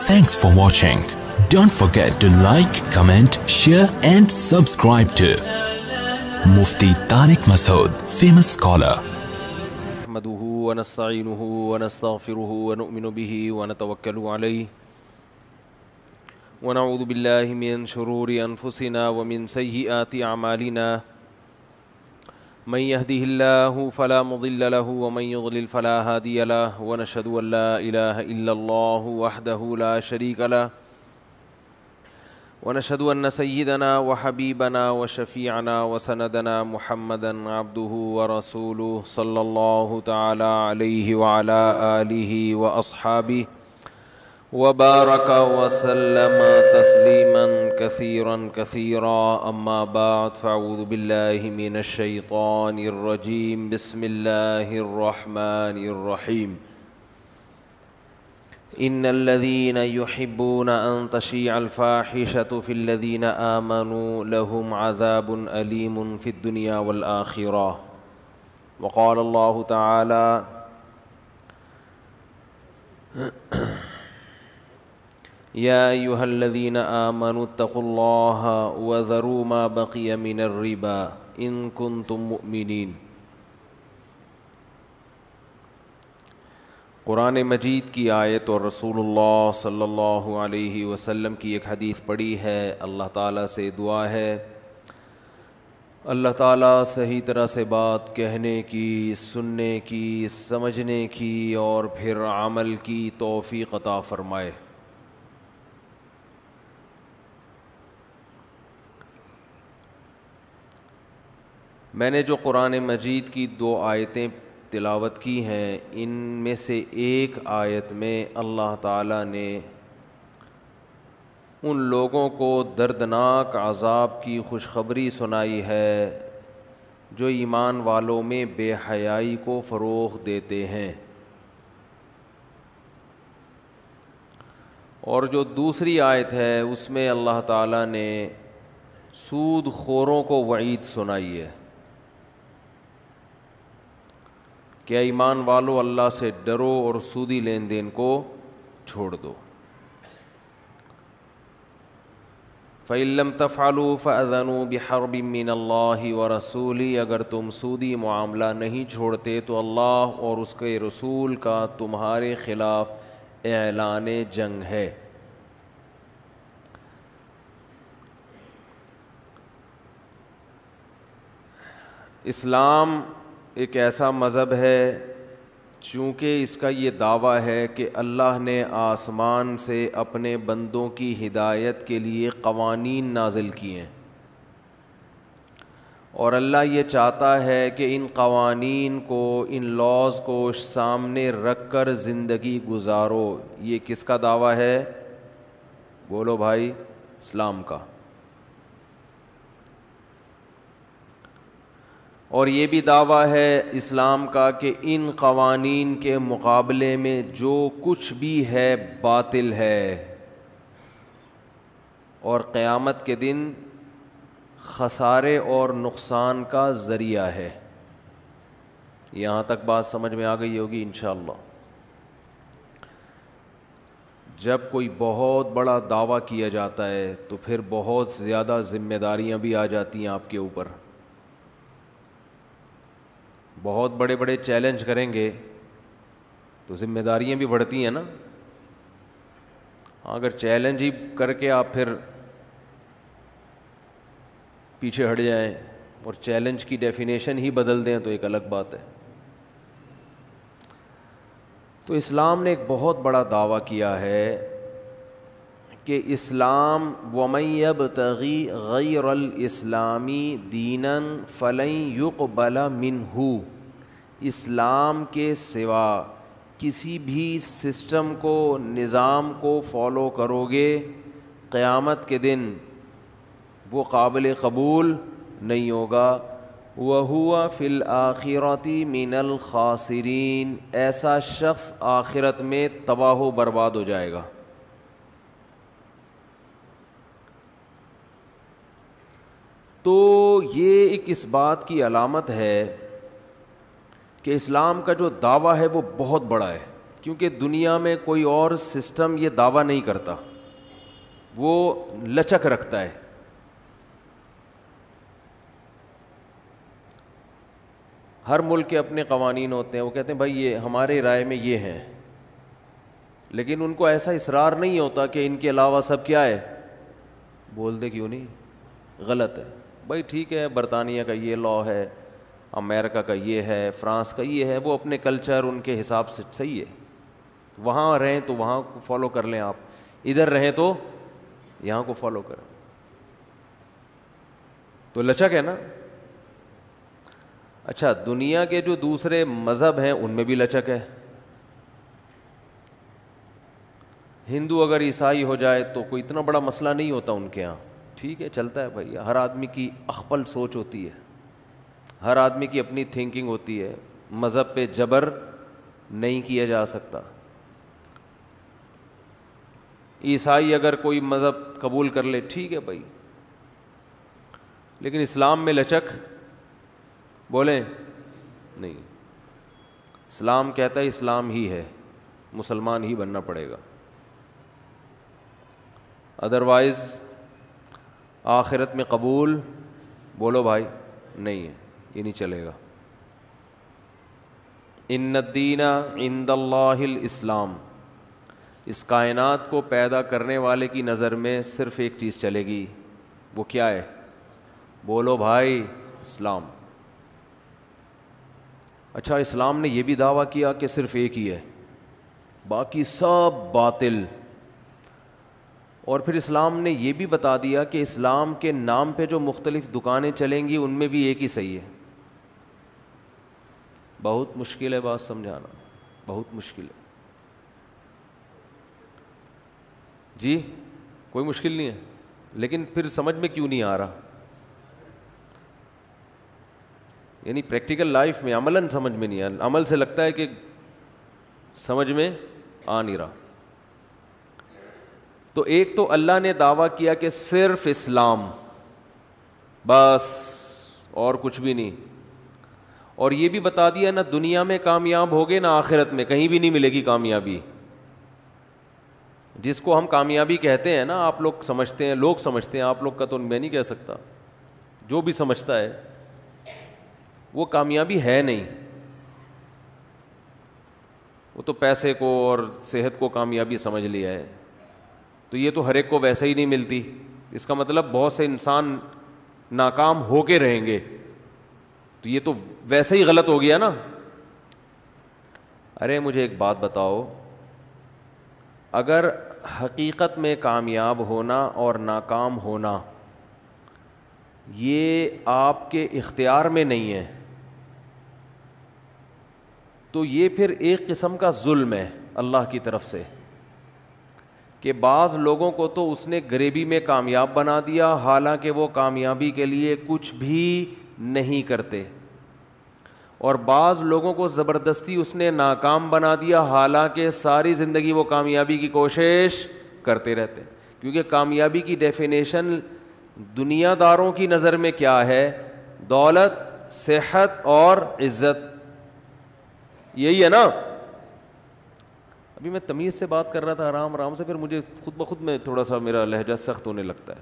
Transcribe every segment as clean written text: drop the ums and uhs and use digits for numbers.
Thanks for watching. Don't forget to like, comment, share and subscribe to Mufti Tariq Masood, famous scholar. نحمده ونستعينه ونستغفره ونؤمن به ونتوكل عليه ونعوذ بالله من شرور أنفسنا ومن سيئات أعمالنا من يهده الله فلا مضل له ومن يضلل فلا هادي له ونشهد أن لا إله إلا الله وحده لا شريك له ونشهد أن سيدنا وحبيبنا وشفيعنا وسندنا محمدا عبده ورسوله صلى الله تعالى عليه وعلى آله وأصحابه وبارك وسلم تسليما كثيرا كثيرا أما بعد فأعوذ بالله من الشيطان الرجيم بسم الله الرحمن الرحيم إن الذين يحبون أن تشيع الفاحشة في الذين آمنوا لهم عذاب أليم في الدنيا والآخرة وقال الله تعالى يا أيها الذين آمنوا اتقوا الله وذروا ما بقي من الربا إن كنتم مؤمنين۔ قرآن مجید کی آیت اور رسول اللہ صلی اللہ علیہ وسلم کی ایک حدیث پڑھی ہے۔ اللہ تعالیٰ سے دعا ہے اللہ تعالیٰ صحیح طرح سے بات کہنے کی، سننے کی، سمجھنے کی اور پھر عمل کی توفیق عطا فرمائے۔ میں نے جو قرآن مجید کی 2 آیتیں تلاوت کی ہیں، ان میں سے ایک آیت میں اللہ تعالیٰ نے ان لوگوں کو دردناک عذاب کی خوشخبری سنائی ہے جو ایمان والوں میں بے حیائی کو فروغ دیتے ہیں، اور جو دوسری آیت ہے اس میں اللہ تعالیٰ نے سود خوروں کو وعید سنائی ہے کہ ایمان والو اللہ سے ڈرو اور سودی لین دین کو چھوڑ دو۔ فَإِن لَّمْ تَفْعَلُوا فَأَذَنُوا بِحَرْبٍ مِّنَ اللَّهِ وَرَسُولِهِ، اگر تم سودی معاملہ نہیں چھوڑتے تو اللہ اور اس کے رسول کا تمہارے خلاف اعلان جنگ ہے۔ اسلام ایک ایسا مذہب ہے چونکہ اس کا یہ دعویٰ ہے کہ اللہ نے آسمان سے اپنے بندوں کی ہدایت کے لیے قوانین نازل کیے ہیں، اور اللہ یہ چاہتا ہے کہ ان قوانین کو، ان لاز کو سامنے رکھ کر زندگی گزارو۔ یہ کس کا دعویٰ ہے؟ بولو بھائی، اسلام کا۔ اور یہ بھی دعویٰ ہے اسلام کا کہ ان قوانین کے مقابلے میں جو کچھ بھی ہے باطل ہے اور قیامت کے دن خسارے اور نقصان کا ذریعہ ہے۔ یہاں تک بات سمجھ میں آ گئی ہوگی انشاءاللہ۔ جب کوئی بہت بڑا دعویٰ کیا جاتا ہے تو پھر بہت زیادہ ذمہ داریاں بھی آ جاتی ہیں آپ کے اوپر۔ بہت بڑے بڑے چیلنج کریں گے تو ذمہ داریاں بھی بڑھتی ہیں نا۔ اگر چیلنج ہی کر کے آپ پھر پیچھے ہٹ جائیں اور چیلنج کی ڈیفینیشن ہی بدل دیں تو ایک الگ بات ہے۔ تو اسلام نے ایک بہت بڑا دعویٰ کیا ہے کہ اسلام وَمَن يَبْتَغِي غَيْرَ الْإِسْلَامِ دِينًا فَلَن يُقْبَلَ مِنْهُ، اسلام کے سوا کسی بھی سسٹم کو، نظام کو فالو کرو گے، قیامت کے دن وہ قابل قبول نہیں ہوگا۔ وَهُوَ فِي الْآخِرَةِ مِنَ الْخَاسِرِينَ، ایسا شخص آخرت میں تباہ و برباد ہو جائے گا۔ تو یہ ایک اس بات کی علامت ہے کہ اسلام کا جو دعویٰ ہے وہ بہت بڑا ہے، کیونکہ دنیا میں کوئی اور سسٹم یہ دعویٰ نہیں کرتا, وہ لچک رکھتا ہے. ہر ملک کے اپنے قوانین ہوتے ہیں, وہ کہتے ہیں بھائی یہ ہمارے رائے میں یہ ہیں, لیکن ان کو ایسا اصرار نہیں ہوتا کہ ان کے علاوہ سب کیا ہے, بول دے کیوں نہیں, غلط ہے. بھائی ٹھیک ہے, برطانیہ کا یہ لا ہے, امریکہ کا یہ ہے, فرانس کا یہ ہے, وہ اپنے کلچر ان کے حساب سے صحیح ہے, وہاں رہیں تو وہاں کو فالو کر لیں, آپ ادھر رہیں تو یہاں کو فالو کریں. تو لچک ہے نا. اچھا, دنیا کے جو دوسرے مذہب ہیں ان میں بھی لچک ہے. ہندو اگر عیسائی ہو جائے تو کوئی اتنا بڑا مسئلہ نہیں ہوتا ان کے یہاں, ٹھیک ہے چلتا ہے بھائی. ہر آدمی کی اخپل سوچ ہوتی ہے, ہر آدمی کی اپنی تھنکنگ ہوتی ہے, مذہب پہ جبر نہیں کیا جا سکتا. عیسائی اگر کوئی مذہب قبول کر لے ٹھیک ہے بھائی, لیکن اسلام میں لچک بولیں نہیں. اسلام کہتا ہے اسلام ہی ہے, مسلمان ہی بننا پڑے گا, ادروائز آخرت میں قبول بولو بھائی نہیں ہے, یہ نہیں چلے گا. ان الدین عند اللہ الاسلام, اس کائنات کو پیدا کرنے والے کی نظر میں صرف ایک چیز چلے گی, وہ کیا ہے, بولو بھائی اسلام. اچھا, اسلام نے یہ بھی دعویٰ کیا کہ صرف ایک ہی ہے, باقی سب باطل. اور پھر اسلام نے یہ بھی بتا دیا کہ اسلام کے نام پہ جو مختلف دکانیں چلیں گی ان میں بھی ایک ہی صحیح ہے. بہت مشکل ہے بات سمجھانا, بہت مشکل ہے جی, کوئی مشکل نہیں ہے, لیکن پھر سمجھ میں کیوں نہیں آ رہا, یعنی پریکٹیکل لائف میں عملاً سمجھ میں نہیں آ رہا. عمل سے لگتا ہے کہ سمجھ میں آ نہیں رہا. تو ایک تو اللہ نے دعویٰ کیا کہ صرف اسلام بس, اور کچھ بھی نہیں. اور یہ بھی بتا دیا نہ دنیا میں کامیاب ہوگے نہ آخرت میں, کہیں بھی نہیں ملے گی کامیابی. جس کو ہم کامیابی کہتے ہیں نا, آپ لوگ سمجھتے ہیں, لوگ سمجھتے ہیں, آپ لوگ کا تو میں نہیں کہہ سکتا, جو بھی سمجھتا ہے وہ کامیابی ہے نہیں. وہ تو پیسے کو اور صحت کو کامیابی سمجھ لیا ہے. تو یہ تو ہر ایک کو ویسے ہی نہیں ملتی. اس کا مطلب بہت سے انسان ناکام ہو کے رہیں گے, تو یہ تو ویسے ہی غلط ہو گیا نا. ارے مجھے ایک بات بتاؤ, اگر حقیقت میں کامیاب ہونا اور ناکام ہونا یہ آپ کے اختیار میں نہیں ہے, تو یہ پھر ایک قسم کا ظلم ہے اللہ کی طرف سے, کہ بعض لوگوں کو تو اس نے غریبی میں کامیاب بنا دیا حالانکہ وہ کامیابی کے لیے کچھ بھی نہیں کرتے, اور بعض لوگوں کو زبردستی اس نے ناکام بنا دیا حالانکہ ساری زندگی وہ کامیابی کی کوشش کرتے رہتے. کیونکہ کامیابی کی ڈیفینیشن دنیا داروں کی نظر میں کیا ہے, دولت, صحت اور عزت, یہی ہے نا. ابھی میں تمیز سے بات کر رہا تھا آرام آرام سے, پھر مجھے خود بخود میں تھوڑا سا میرا لہجہ سخت ہونے لگتا ہے,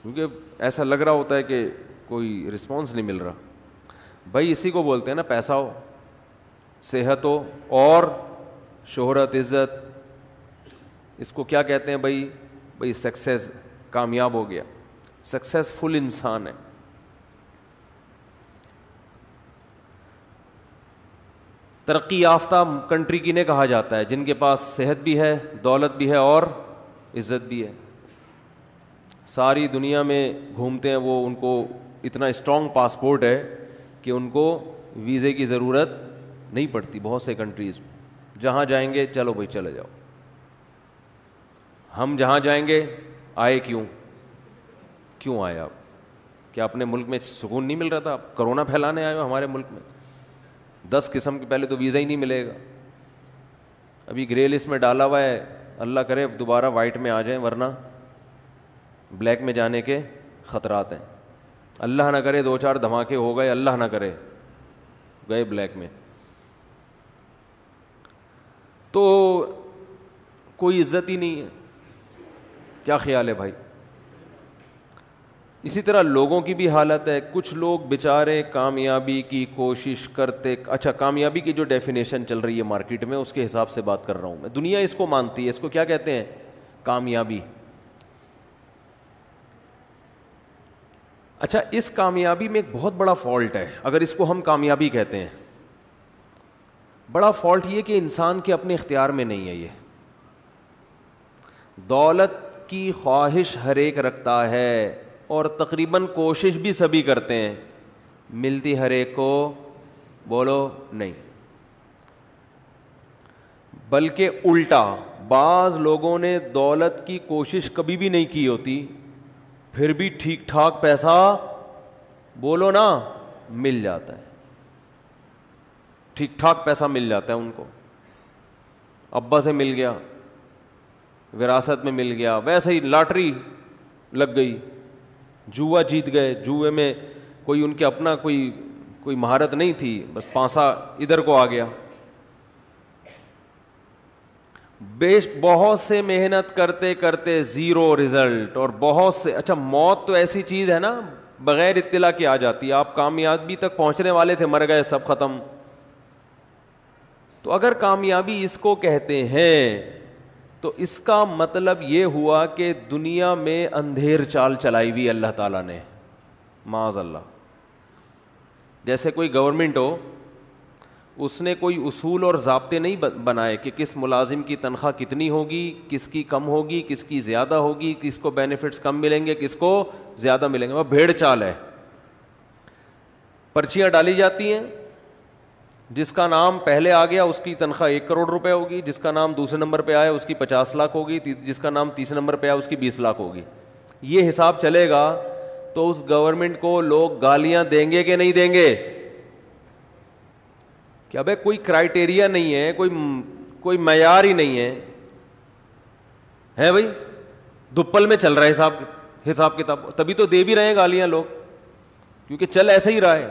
کیونکہ ایسا لگ رہا ہوتا ہے کہ کوئی رسپانس نہیں مل رہا. بھائی اسی کو بولتے ہیں نا, پیسہ ہو, صحت ہو اور شہرت, عزت, اس کو کیا کہتے ہیں بھائی, بھائی سکسیس, کامیاب ہو گیا, سکسیسفل انسان ہے. ترقی یافتہ کنٹری کنہیں کہا جاتا ہے, جن کے پاس صحت بھی ہے, دولت بھی ہے اور عزت بھی ہے. ساری دنیا میں گھومتے ہیں وہ, ان کو اتنا اسٹرانگ پاسپورٹ ہے کہ ان کو ویزے کی ضرورت نہیں پڑتی. بہت سے کنٹریز میں جہاں جائیں گے چلو بھائی چلے جاؤ. ہم جہاں جائیں گے آئے کیوں آئے آپ, کیا اپنے ملک میں سکون نہیں مل رہا تھا؟ کرونا پھیلانے آئے ہو ہمارے ملک میں, 10 قسم کے پہلے تو ویزا ہی نہیں ملے گا. ابھی گرے لسٹ میں ڈالا ہوا ہے, اللہ کرے دوبارہ وائٹ میں آ جائیں, ورنہ بلیک میں جانے کے خطرات ہیں. اللہ نہ کرے 2-4 دھماکے ہو گئے, اللہ نہ کرے گئے بلیک میں. تو کوئی عزت ہی نہیں ہے. کیا خیال ہے بھائی؟ اسی طرح لوگوں کی بھی حالت ہے. کچھ لوگ بیچارے کامیابی کی کوشش کرتے, اچھا کامیابی کی جو ڈیفینیشن چل رہی ہے مارکیٹ میں اس کے حساب سے بات کر رہا ہوں میں. دنیا اس کو مانتی ہے, اس کو کیا کہتے ہیں؟ کامیابی. اچھا اس کامیابی میں ایک بہت بڑا فالٹ ہے, اگر اس کو ہم کامیابی کہتے ہیں. بڑا فالٹ یہ کہ انسان کے اپنے اختیار میں نہیں ہے. یہ دولت کی خواہش ہر ایک رکھتا ہے اور تقریباً کوشش بھی سبھی کرتے ہیں, ملتی ہر ایک کو بولو نہیں. بلکہ الٹا, بعض لوگوں نے دولت کی کوشش کبھی بھی نہیں کی ہوتی, پھر بھی ٹھیک ٹھاک پیسہ بولو نا مل جاتا ہے. ٹھیک ٹھاک پیسہ مل جاتا ہے ان کو. ابا سے مل گیا, وراثت میں مل گیا, ویسے ہی لاٹری لگ گئی, جوا جیت گئے. جوئے میں کوئی ان کے اپنا کوئی مہارت نہیں تھی, بس پانسا ادھر کو آ گیا. بہت سے محنت کرتے کرتے زیرو رزلٹ, اور بہت سے, اچھا موت تو ایسی چیز ہے نا بغیر اطلاع کے آ جاتی ہے. آپ کامیابی تک پہنچنے والے تھے, مر گئے, سب ختم. تو اگر کامیابی اس کو کہتے ہیں تو اس کا مطلب یہ ہوا کہ دنیا میں اندھیر چال چلائی ہوئی اللہ تعالیٰ نے, معاذ اللہ. جیسے کوئی گورنمنٹ ہو, اس نے کوئی اصول اور ضابطے نہیں بنائے کہ کس ملازم کی تنخواہ کتنی ہوگی, کس کی کم ہوگی, کس کی زیادہ ہوگی, کس کو بینیفٹس کم ملیں گے, کس کو زیادہ ملیں گے. وہ بھیڑ چال ہے. پرچیاں ڈالی جاتی ہیں, جس کا نام پہلے آ گیا اس کی تنخواہ 1 کروڑ روپے ہوگی, جس کا نام دوسرے نمبر پہ آیا اس کی 50 لاکھ ہوگی, جس کا نام تیسرے نمبر پہ آیا اس کی 20 لاکھ ہوگی. یہ حساب چلے گا تو اس گورنمنٹ کو لوگ گالیاں دیں گے کہ نہیں دیں گے؟ کہ ابے کوئی کرائٹیریا نہیں ہے, کوئی معیار ہی نہیں ہے بھائی, دپل میں چل رہا ہے حساب کتاب, تبھی تو دے بھی رہے ہیں گالیاں لوگ, کیونکہ چل ایسا ہی رہا ہے,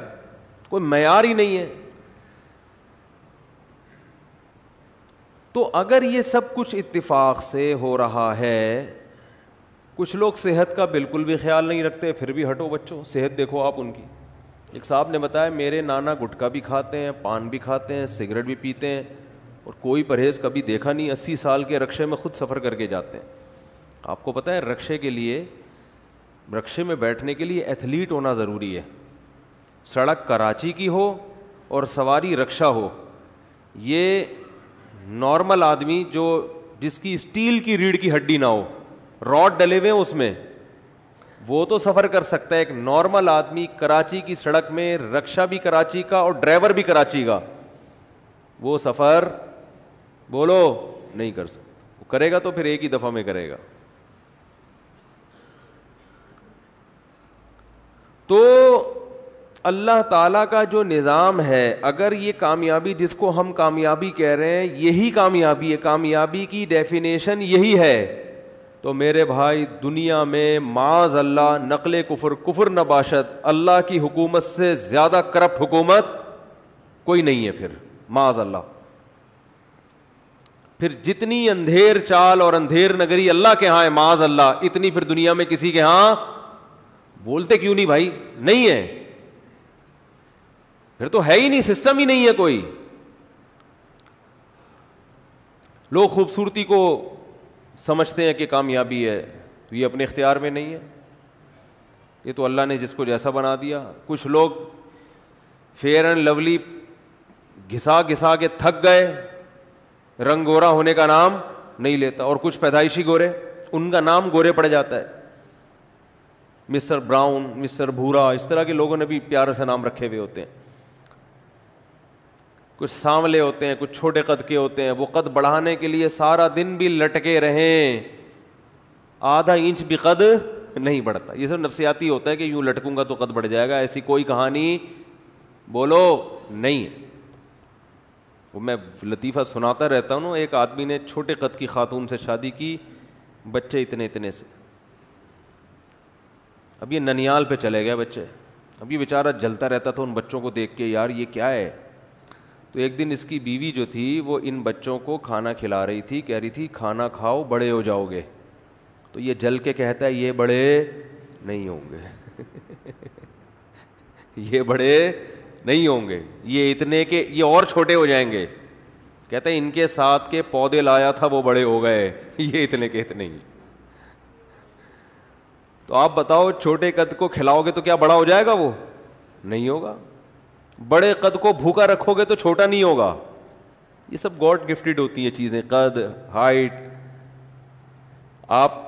کوئی معیار ہی نہیں ہے. تو اگر یہ سب کچھ اتفاق سے ہو رہا ہے, کچھ لوگ صحت کا بالکل بھی خیال نہیں رکھتے, پھر بھی ہٹو بچوں صحت دیکھو آپ ان کی. ایک صاحب نے بتایا میرے نانا گٹکا بھی کھاتے ہیں, پان بھی کھاتے ہیں, سگریٹ بھی پیتے ہیں, اور کوئی پرہیز کبھی دیکھا نہیں. 80 سال کے رکشے میں خود سفر کر کے جاتے ہیں. آپ کو پتہ ہے رکشے میں بیٹھنے کے لیے ایتھلیٹ ہونا ضروری ہے. سڑک کراچی کی ہو اور سواری رکشہ ہو, یہ نارمل آدمی جس کی اسٹیل کی ریڑھ کی ہڈی نہ ہو, راڈ ڈلے ہوئے ہیں اس میں, وہ تو سفر کر سکتا ہے. ایک نارمل آدمی کراچی کی سڑک میں, رکشہ بھی کراچی کا اور ڈرائیور بھی کراچی کا, وہ سفر بولو نہیں کر سکتا. وہ کرے گا تو پھر ایک ہی دفعہ میں کرے گا. تو اللہ تعالیٰ کا جو نظام ہے, اگر یہ کامیابی جس کو ہم کامیابی کہہ رہے ہیں یہی کامیابی ہے, کامیابی کی ڈیفینیشن یہی ہے, تو میرے بھائی دنیا میں معاذ اللہ نقل کفر نباشت, اللہ کی حکومت سے زیادہ کرپٹ حکومت کوئی نہیں ہے پھر, معاذ اللہ. پھر جتنی اندھیر چال اور اندھیر نگری اللہ کے ہاں ہے معاذ اللہ, اتنی پھر دنیا میں کسی کے ہاں بولتے کیوں نہیں بھائی؟ نہیں ہے, پھر تو ہے ہی نہیں, سسٹم ہی نہیں ہے کوئی. لوگ خوبصورتی کو سمجھتے ہیں کہ کامیابی ہے, تو یہ اپنے اختیار میں نہیں ہے, یہ تو اللہ نے جس کو جیسا بنا دیا. کچھ لوگ فیئر اینڈ لولی گھسا گھسا کے تھک گئے, رنگ گورا ہونے کا نام نہیں لیتا, اور کچھ پیدائشی گورے, ان کا نام گورے پڑ جاتا ہے, مسٹر براؤن, مسٹر بھورا, اس طرح کے لوگوں نے بھی پیارے سے نام رکھے ہوئے ہوتے ہیں. کچھ سانولے ہوتے ہیں, کچھ چھوٹے قد کے ہوتے ہیں, وہ قد بڑھانے کے لیے سارا دن بھی لٹکے رہیں, آدھا انچ بھی قد نہیں بڑھتا. یہ سب نفسیاتی ہوتا ہے کہ یوں لٹکوں گا تو قد بڑھ جائے گا, ایسی کوئی کہانی بولو نہیں ہے. وہ میں لطیفہ سناتا رہتا ہوں. ایک آدمی نے چھوٹے قد کی خاتون سے شادی کی, بچے اتنے سے, اب یہ ننیال پہ چلے گئے بچے. اب یہ بیچارہ جلتا رہتا تھا ان بچوں کو دیکھ کے, یار یہ کیا ہے. تو ایک دن اس کی بیوی جو تھی وہ ان بچوں کو کھانا کھلا رہی تھی, کہہ رہی تھی کھانا کھاؤ بڑے ہو جاؤ گے. تو یہ جل کے کہتا ہے یہ بڑے نہیں ہوں گے یہ بڑے نہیں ہوں گے, یہ اتنے کے یہ اور چھوٹے ہو جائیں گے. کہتا ہے ان کے ساتھ کے پودے لایا تھا وہ بڑے ہو گئے, یہ اتنے کے اتنے ہی. تو آپ بتاؤ چھوٹے قد کو کھلاؤ گے تو کیا بڑا ہو جائے گا؟ وہ نہیں ہوگا. بڑے قد کو بھوکا رکھو گے تو چھوٹا نہیں ہوگا. یہ سب گاڈ گفٹڈ ہوتی ہیں چیزیں, قد, ہائٹ. آپ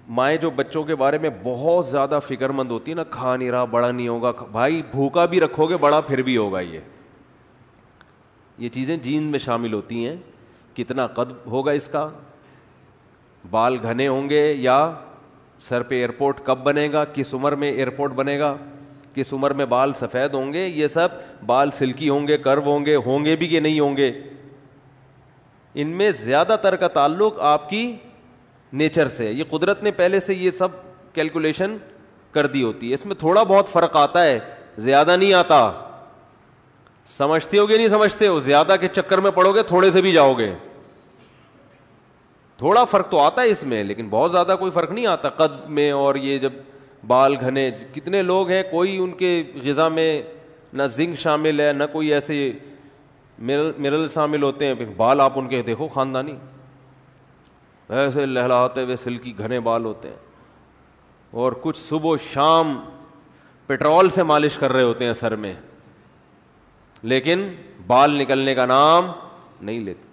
مائیں جو بچوں کے بارے میں بہت زیادہ فکر مند ہوتی ہے نا, کھا نہیں رہا بڑا نہیں ہوگا, بھائی بھوکا بھی رکھو گے بڑا پھر بھی ہوگا. یہ چیزیں جین میں شامل ہوتی ہیں. کتنا قد ہوگا اس کا, بال گھنے ہوں گے یا سر پہ ایئرپورٹ کب بنے گا, کس عمر میں ایئرپورٹ بنے گا, کس عمر میں بال سفید ہوں گے, یہ سب بال سلکی ہوں گے, کرو ہوں گے بھی کہ نہیں ہوں گے. ان میں زیادہ تر کا تعلق آپ کی نیچر سے. یہ قدرت نے پہلے سے یہ سب کیلکولیشن کر دی ہوتی ہے. اس میں تھوڑا بہت فرق آتا ہے, زیادہ نہیں آتا. سمجھتے ہو کہ نہیں سمجھتے ہو؟ زیادہ کے چکر میں پڑو گے تھوڑے سے بھی جاؤ گے. تھوڑا فرق تو آتا ہے اس میں, لیکن بہت زیادہ کوئی فرق نہیں آتا قد میں. اور یہ جب بال گھنے, کتنے لوگ ہیں کوئی ان کے غذا میں نہ زنک شامل ہے نہ کوئی ایسے منرل شامل ہوتے ہیں, بال آپ ان کے دیکھو خاندانی ایسے لہلاتے ہوئے سلکی گھنے بال ہوتے ہیں, اور کچھ صبح و شام پیٹرول سے مالش کر رہے ہوتے ہیں سر میں, لیکن بال نکلنے کا نام نہیں لیتے.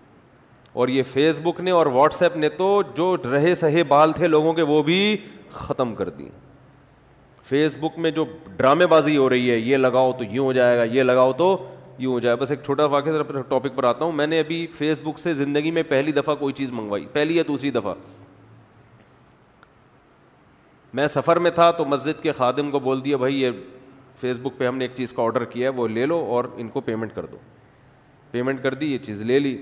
اور یہ فیس بک نے اور واٹس ایپ نے تو جو رہے سہے بال تھے لوگوں کے وہ بھی ختم کر دیے. فیس بک میں جو ڈرامے بازی ہو رہی ہے, یہ لگاؤ تو یوں ہو جائے گا, یہ لگاؤ تو یوں ہو جائے. بس ایک چھوٹا واقعہ ٹاپک پر آتا ہوں. میں نے ابھی فیس بک سے زندگی میں پہلی دفعہ کوئی چیز منگوائی, پہلی یا دوسری دفعہ. میں سفر میں تھا تو مسجد کے خادم کو بول دیا بھائی یہ فیس بک پہ ہم نے ایک چیز کا آرڈر کیا ہے, وہ لے لو اور ان کو پیمنٹ کر دو. پیمنٹ کر دی, یہ چیز لے لی.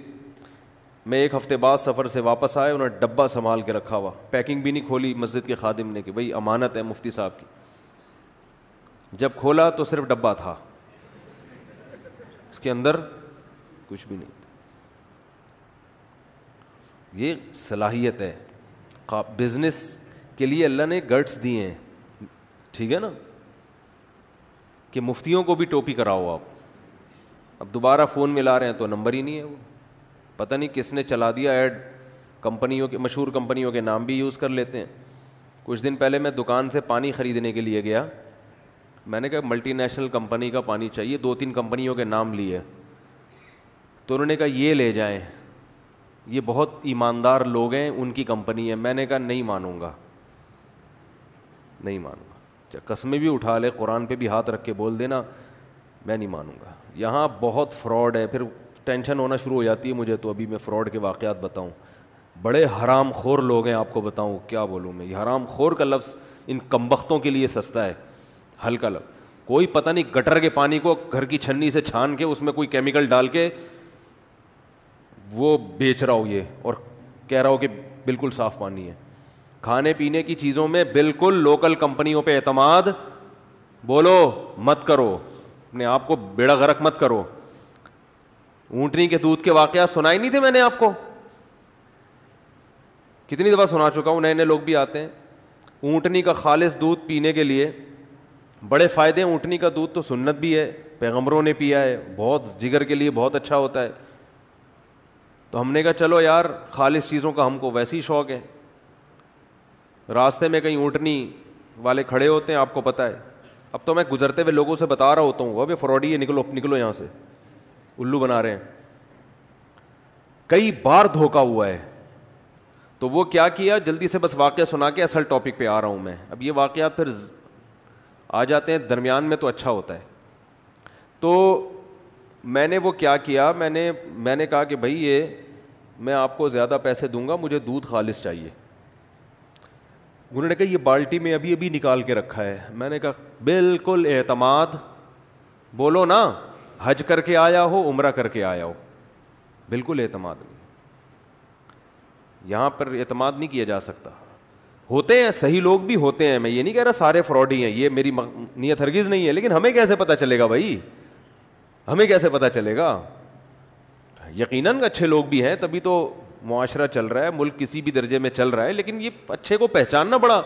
میں ایک ہفتے بعد سفر سے واپس آئے, انہوں نے ڈبہ سنبھال کے رکھا ہوا, پیکنگ بھی نہیں کھولی مسجد کے خادم نے کہ بھائی امانت ہے مفتی صاحب کی. جب کھولا تو صرف ڈبہ تھا, اس کے اندر کچھ بھی نہیں. یہ صلاحیت ہے. بزنس کے لیے اللہ نے گٹس دیے ہیں, ٹھیک ہے نا, کہ مفتیوں کو بھی ٹوپی کراؤ آپ. اب دوبارہ فون میں لا رہے ہیں تو نمبر ہی نہیں ہے, وہ پتہ نہیں کس نے چلا دیا ایڈ. کمپنیوں کے مشہور کمپنیوں کے نام بھی یوز کر لیتے ہیں. کچھ دن پہلے میں دکان سے پانی خریدنے کے لیے گیا, میں نے کہا ملٹی نیشنل کمپنی کا پانی چاہیے, 2-3 کمپنیوں کے نام لیے. تو انہوں نے کہا یہ لے جائیں, یہ بہت ایماندار لوگ ہیں, ان کی کمپنی ہے. میں نے کہا نہیں مانوں گا, نہیں مانوں گا. قسمیں بھی اٹھا لے, قرآن پہ بھی ہاتھ رکھ کے بول دینا میں نہیں مانوں گا. یہاں بہت فراڈ ہے. پھر ٹینشن ہونا شروع ہو جاتی ہے مجھے تو. ابھی میں فراڈ کے واقعات بتاؤں, بڑے حرام خور لوگ ہیں, آپ کو بتاؤں کیا بولوں میں. یہ حرام خور کا لفظ ان کمبختوں کے لیے سستا ہے, ہلکا لفظ. کوئی پتہ نہیں گٹر کے پانی کو گھر کی چھنی سے چھان کے اس میں کوئی کیمیکل ڈال کے وہ بیچ رہا ہو یہ, اور کہہ رہا ہو کہ بالکل صاف پانی ہے. کھانے پینے کی چیزوں میں بالکل لوکل کمپنیوں پہ اعتماد بولو مت کرو, اپنے آپ کو بیڑا غرق مت کرو. اونٹنی کے دودھ کے واقعات سنائے نہیں تھے میں نے آپ کو, کتنی دفعہ سنا چکا ہوں, نئے نئے لوگ بھی آتے ہیں. اونٹنی کا خالص دودھ پینے کے لیے بڑے فائدے ہیں. اونٹنی کا دودھ تو سنت بھی ہے, پیغمبروں نے پیا ہے, بہت جگر کے لیے بہت اچھا ہوتا ہے. تو ہم نے کہا چلو یار خالص چیزوں کا ہم کو ویسے ہی شوق ہے. راستے میں کہیں اونٹنی والے کھڑے ہوتے ہیں, آپ کو پتہ ہے. اب تو میں گزرتے ہوئے لوگوں سے بتا رہا ہوتا ہوں وہ بھی فراڈی ہے, نکلو نکلو یہاں سے, الو بنا رہے ہیں. کئی بار دھوکا ہوا ہے. تو وہ کیا کیا, جلدی سے بس واقعہ سنا کے اصل ٹاپک پہ آ رہا ہوں میں. اب یہ واقعات پھر آ جاتے ہیں درمیان میں تو اچھا ہوتا ہے. تو میں نے وہ کیا کیا, میں نے کہا کہ بھائی یہ میں آپ کو زیادہ پیسے دوں گا, مجھے دودھ خالص چاہیے. انہوں نے کہا یہ بالٹی میں ابھی ابھی نکال کے رکھا ہے. میں نے کہا بالکل اعتماد, بولو نا, حج کر کے آیا ہو عمرہ کر کے آیا ہو, بالکل اعتماد نہیں. یہاں پر اعتماد نہیں کیا جا سکتا. ہوتے ہیں صحیح لوگ بھی ہوتے ہیں, میں یہ نہیں کہہ رہا سارے فراڈی ہیں, یہ میری نیت ہرگز نہیں ہے, لیکن ہمیں کیسے پتہ چلے گا بھائی, ہمیں کیسے پتہ چلے گا؟ یقیناً اچھے لوگ بھی ہیں تبھی تو معاشرہ چل رہا ہے, ملک کسی بھی درجے میں چل رہا ہے, لیکن یہ اچھے کو پہچاننا بڑا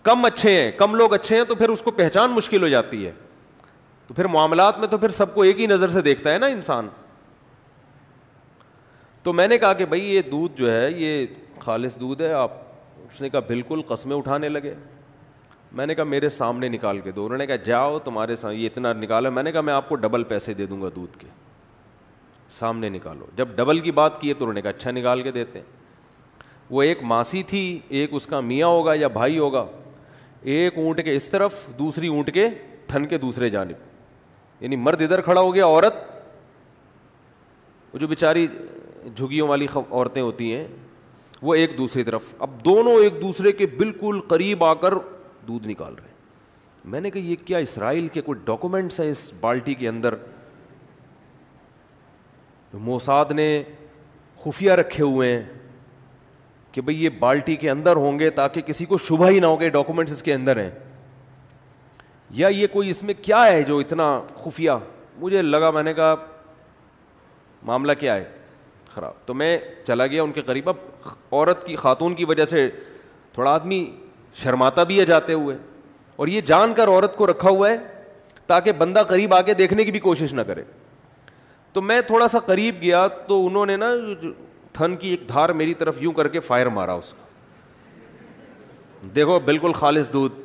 کم اچھے ہیں, کم لوگ اچھے ہیں تو پھر اس کو پہچان مشکل ہو جاتی ہے. تو پھر معاملات میں تو پھر سب کو ایک ہی نظر سے دیکھتا ہے نا انسان. تو میں نے کہا کہ بھائی یہ دودھ جو ہے یہ خالص دودھ ہے آپ؟ اس نے کہا بالکل. قسمیں اٹھانے لگے. میں نے کہا میرے سامنے نکال کے دو. انہوں نے کہا جاؤ تمہارے سامنے یہ اتنا نکالا. میں نے کہا میں آپ کو ڈبل پیسے دے دوں گا دودھ کے, سامنے نکالو. جب ڈبل کی بات کی ہے تو انہوں نے کہا اچھا نکال کے دیتے ہیں. وہ ایک ماسی تھی, ایک اس کا میاں ہوگا یا بھائی ہوگا, ایک اونٹ کے اس طرف دوسری اونٹ کے تھن کے دوسرے جانب, یعنی مرد ادھر کھڑا ہو گیا, عورت وہ جو بیچاری جھگیوں والی عورتیں ہوتی ہیں وہ ایک دوسری طرف. اب دونوں ایک دوسرے کے بالکل قریب آ کر دودھ نکال رہے ہیں. میں نے کہا یہ کیا اسرائیل کے کوئی ڈاکومنٹس ہیں اس بالٹی کے اندر؟ موساد نے خفیہ رکھے ہوئے ہیں کہ بھئی یہ بالٹی کے اندر ہوں گے تاکہ کسی کو شبہ ہی نہ ہو کہ ڈاکومنٹس اس کے اندر ہیں, یا یہ کوئی اس میں کیا ہے جو اتنا خفیہ؟ مجھے لگا, میں نے کہا معاملہ کیا ہے خراب. تو میں چلا گیا ان کے قریب. اب عورت کی, خاتون کی وجہ سے تھوڑا آدمی شرماتا بھی ہے جاتے ہوئے, اور یہ جان کر عورت کو رکھا ہوا ہے تاکہ بندہ قریب آ کے دیکھنے کی بھی کوشش نہ کرے. تو میں تھوڑا سا قریب گیا تو انہوں نے نا تھن کی ایک دھار میری طرف یوں کر کے فائر مارا اس کا. دیکھو بالکل خالص دودھ.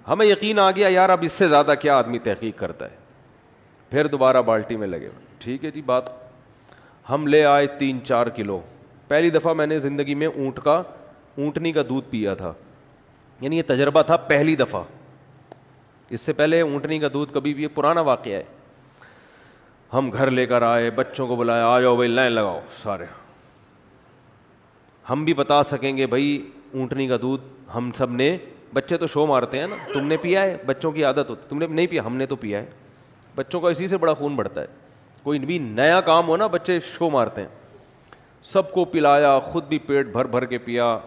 ہمیں یقین آ گیا یار اب اس سے زیادہ کیا آدمی تحقیق کرتا ہے. پھر دوبارہ بالٹی میں لگے. ٹھیک ہے جی بات. ہم لے آئے 3-4 کلو. پہلی دفعہ میں نے زندگی میں اونٹنی کا دودھ پیا تھا, یعنی یہ تجربہ تھا پہلی دفعہ. اس سے پہلے اونٹنی کا دودھ کبھی بھی, پرانا واقعہ ہے. ہم گھر لے کر آئے, بچوں کو بلایا, آ جاؤ بھائی لائن لگاؤ سارے. ہم بھی بتا سکیں گے بھائی اونٹنی کا دودھ ہم سب نے, بچے تو شو مارتے ہیں نا, تم نے پیا ہے, بچوں کی عادت ہوتی, تم نے نہیں پیا, ہم نے تو پیا ہے. بچوں کا اسی سے بڑا خون بڑھتا ہے, کوئی بھی نیا کام ہو نا بچے شو مارتے ہیں. سب کو پلایا, خود بھی پیٹ بھر بھر کے پیا.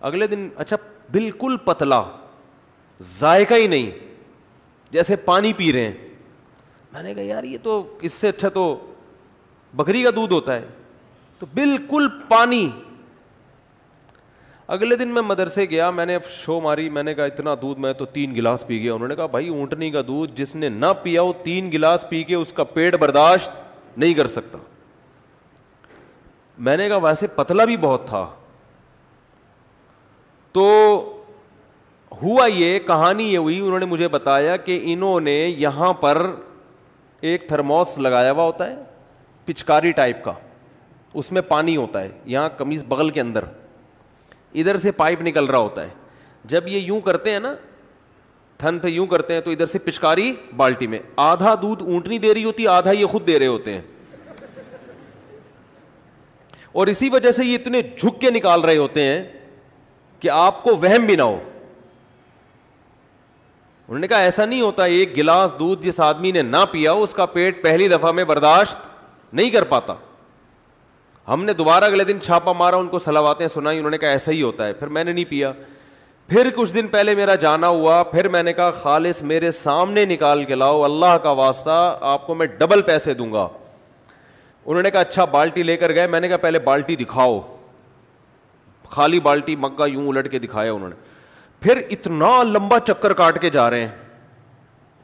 اگلے دن اچھا بالکل پتلا, ذائقہ ہی نہیں, جیسے پانی پی رہے ہیں. میں نے کہا یار یہ تو اس سے اچھا تو بکری کا دودھ ہوتا ہے, تو بالکل پانی. اگلے دن میں مدرسے گیا, میں نے شو ماری, میں نے کہا اتنا دودھ, میں تو 3 گلاس پی گیا. انہوں نے کہا بھائی اونٹنی کا دودھ جس نے نہ پیا وہ 3 گلاس پی کے اس کا پیٹ برداشت نہیں کر سکتا. میں نے کہا ویسے پتلا بھی بہت تھا. تو ہوا یہ, کہانی یہ ہوئی, انہوں نے مجھے بتایا کہ انہوں نے یہاں پر ایک تھرموس لگایا ہوا ہوتا ہے پچکاری ٹائپ کا, اس میں پانی ہوتا ہے, یہاں قمیض بغل کے اندر, ادھر سے پائپ نکل رہا ہوتا ہے. جب یہ یوں کرتے ہیں نا تھن پہ یوں کرتے ہیں تو ادھر سے پچکاری بالٹی میں, آدھا دودھ اونٹنی دے رہی ہوتی, آدھا یہ خود دے رہے ہوتے ہیں. اور اسی وجہ سے یہ اتنے جھک کے نکال رہے ہوتے ہیں کہ آپ کو وہم بھی نہ ہو. انہوں نے کہا ایسا نہیں ہوتا, 1 گلاس دودھ جس آدمی نے نہ پیا اس کا پیٹ پہلی دفعہ میں برداشت نہیں کر پاتا. ہم نے دوبارہ اگلے دن چھاپا مارا, ان کو صلواتیں سنائی, انہوں نے کہا ایسا ہی ہوتا ہے. پھر میں نے نہیں پیا. پھر کچھ دن پہلے میرا جانا ہوا, پھر میں نے کہا خالص میرے سامنے نکال کے لاؤ, اللہ کا واسطہ آپ کو میں ڈبل پیسے دوں گا. انہوں نے کہا اچھا. بالٹی لے کر گئے, میں نے کہا پہلے بالٹی دکھاؤ. خالی بالٹی مگا یوں الٹ کے دکھایا انہوں نے. پھر اتنا لمبا چکر کاٹ کے جا رہے ہیں,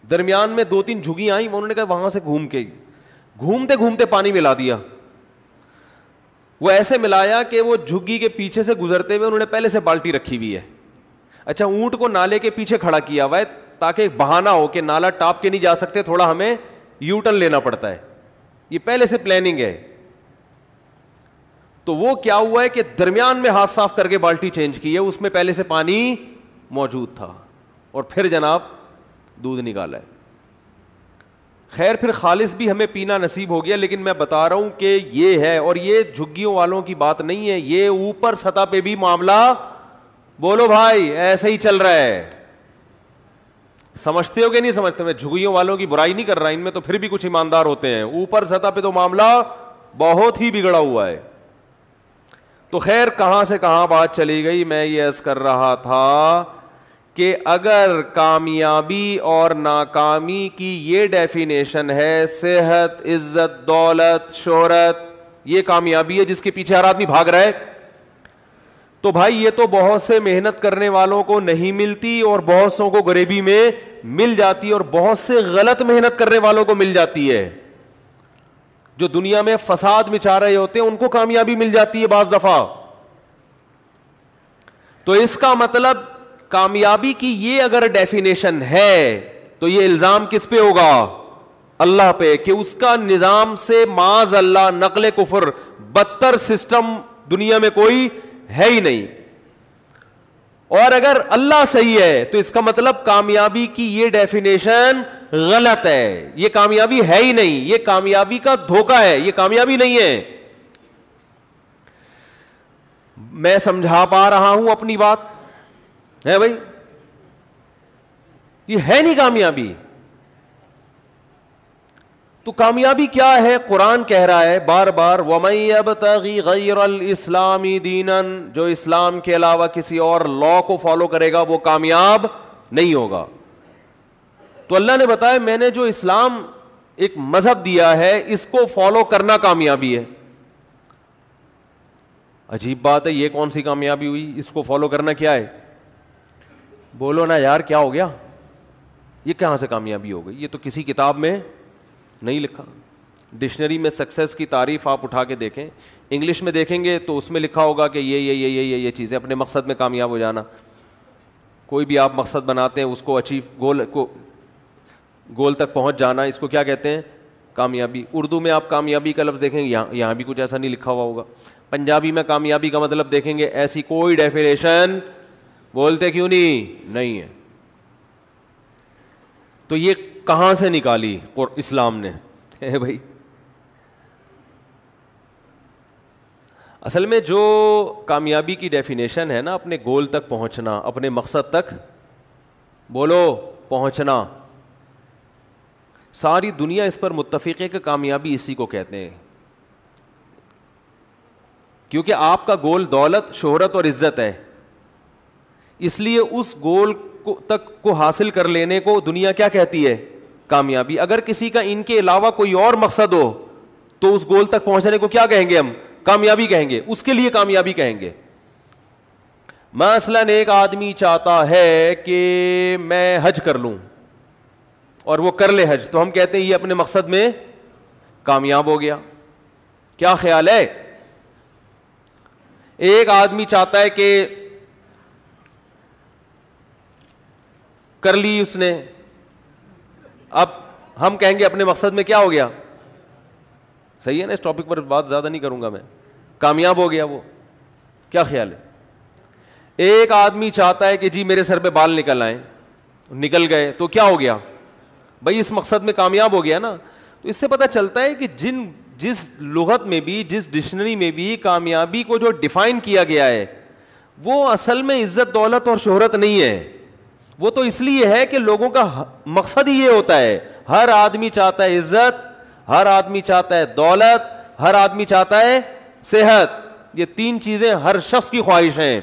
درمیان میں 2-3 جھگی آئیں, انہوں نے کہا وہاں سے گھومتے گھومتے پانی ملا دیا. وہ ایسے ملایا کہ وہ جھگی کے پیچھے سے گزرتے ہوئے انہوں نے پہلے سے بالٹی رکھی ہوئی ہے. اچھا اونٹ کو نالے کے پیچھے کھڑا کیا ہوا ہے تاکہ بہانہ ہو کہ نالا ٹاپ کے نہیں جا سکتے, تھوڑا ہمیں یو ٹرن لینا پڑتا ہے. یہ پہلے سے پلاننگ ہے. تو وہ کیا ہوا ہے کہ درمیان میں ہاتھ صاف کر کے بالٹی چینج کی ہے, اس میں پہلے سے پانی موجود تھا, اور پھر جناب دودھ نکالا ہے. خیر پھر خالص بھی ہمیں پینا نصیب ہو گیا, لیکن میں بتا رہا ہوں کہ یہ ہے, اور یہ جھگیوں والوں کی بات نہیں ہے, یہ اوپر سطح پہ بھی معاملہ بولو بھائی ایسے ہی چل رہا ہے. سمجھتے ہو کہ نہیں سمجھتے؟ میں جھگیوں والوں کی برائی نہیں کر رہا, ان میں تو پھر بھی کچھ ایماندار ہوتے ہیں, اوپر سطح پہ تو معاملہ بہت ہی بگڑا ہوا ہے. تو خیر کہاں سے کہاں بات چلی گئی, میں یہ عرض کر رہا تھا کہ اگر کامیابی اور ناکامی کی یہ ڈیفینیشن ہے صحت, عزت, دولت, شہرت, یہ کامیابی ہے جس کے پیچھے ہر آدمی بھاگ رہا ہے, تو بھائی یہ تو بہت سے محنت کرنے والوں کو نہیں ملتی اور بہت سوں کو غریبی میں مل جاتی ہے, اور بہت سے غلط محنت کرنے والوں کو مل جاتی ہے. جو دنیا میں فساد مچا رہے ہوتے ہیں ان کو کامیابی مل جاتی ہے بعض دفعہ. تو اس کا مطلب کامیابی کی یہ اگر ڈیفینیشن ہے تو یہ الزام کس پہ ہوگا؟ اللہ پہ, کہ اس کا نظام سے معاذ اللہ نقل کفر بدتر سسٹم دنیا میں کوئی ہے ہی نہیں. اور اگر اللہ صحیح ہے تو اس کا مطلب کامیابی کی یہ ڈیفینیشن غلط ہے, یہ کامیابی ہے ہی نہیں, یہ کامیابی کا دھوکہ ہے, یہ کامیابی نہیں ہے. میں سمجھا پا رہا ہوں اپنی بات ہے بھائی؟ یہ ہے نہیں کامیابی. تو کامیابی کیا ہے؟ قرآن کہہ رہا ہے بار بار وَمَن يَبْتَغِ غَيْرَ الْإِسْلَامِ دِينًا, جو اسلام کے علاوہ کسی اور لا کو فالو کرے گا وہ کامیاب نہیں ہوگا. تو اللہ نے بتایا میں نے جو اسلام ایک مذہب دیا ہے اس کو فالو کرنا کامیابی ہے. عجیب بات ہے, یہ کون سی کامیابی ہوئی؟ اس کو فالو کرنا کیا ہے؟ بولو نا یار, کیا ہو گیا؟ یہ کہاں سے کامیابی ہو گئی؟ یہ تو کسی کتاب میں نہیں لکھا. ڈکشنری میں سکسیس کی تعریف آپ اٹھا کے دیکھیں, انگلش میں دیکھیں گے تو اس میں لکھا ہوگا کہ یہ چیزیں, اپنے مقصد میں کامیاب ہو جانا. کوئی بھی آپ مقصد بناتے ہیں اس کو گول تک پہنچ جانا, اس کو کیا کہتے ہیں؟ کامیابی. اردو میں آپ کامیابی کا لفظ دیکھیں گے یہاں بھی کچھ ایسا نہیں لکھا ہوا ہوگا. پنجابی میں کامیابی کا مطلب دیکھیں گے, ایسی کوئی ڈیفینیشن بولتے کیوں نہیں ہے. تو یہ کہاں سے نکالی اسلام نے بھائی؟ اصل میں جو کامیابی کی ڈیفینیشن ہے نا, اپنے گول تک پہنچنا, اپنے مقصد تک بولو پہنچنا, ساری دنیا اس پر متفق ہے کہ کامیابی اسی کو کہتے ہیں. کیونکہ آپ کا گول دولت, شہرت اور عزت ہے, اس لیے اس گول کو حاصل کر لینے کو دنیا کیا کہتی ہے؟ کامیابی. اگر کسی کا ان کے علاوہ کوئی اور مقصد ہو تو اس گول تک پہنچنے کو کیا کہیں گے ہم؟ کامیابی کہیں گے, اس کے لیے کامیابی کہیں گے. مثلاً ایک آدمی چاہتا ہے کہ میں حج کر لوں اور وہ کر لے حج, تو ہم کہتے ہیں یہ اپنے مقصد میں کامیاب ہو گیا. کیا خیال ہے؟ ایک آدمی چاہتا ہے کہ کر لی اس نے, اب ہم کہیں گے اپنے مقصد میں کیا ہو گیا؟ صحیح ہے نا, اس ٹاپک پر بات زیادہ نہیں کروں گا میں, کامیاب ہو گیا وہ. کیا خیال ہے؟ ایک آدمی چاہتا ہے کہ جی میرے سر پہ بال نکل آئیں, نکل گئے تو کیا ہو گیا بھائی؟ اس مقصد میں کامیاب ہو گیا نا. تو اس سے پتہ چلتا ہے کہ جس لغت میں بھی, جس ڈکشنری میں بھی کامیابی کو جو ڈیفائن کیا گیا ہے وہ اصل میں عزت, دولت اور شہرت نہیں ہے. وہ تو اس لیے ہے کہ لوگوں کا مقصد ہی یہ ہوتا ہے. ہر آدمی چاہتا ہے عزت, ہر آدمی چاہتا ہے دولت, ہر آدمی چاہتا ہے صحت. یہ تین چیزیں ہر شخص کی خواہش ہیں,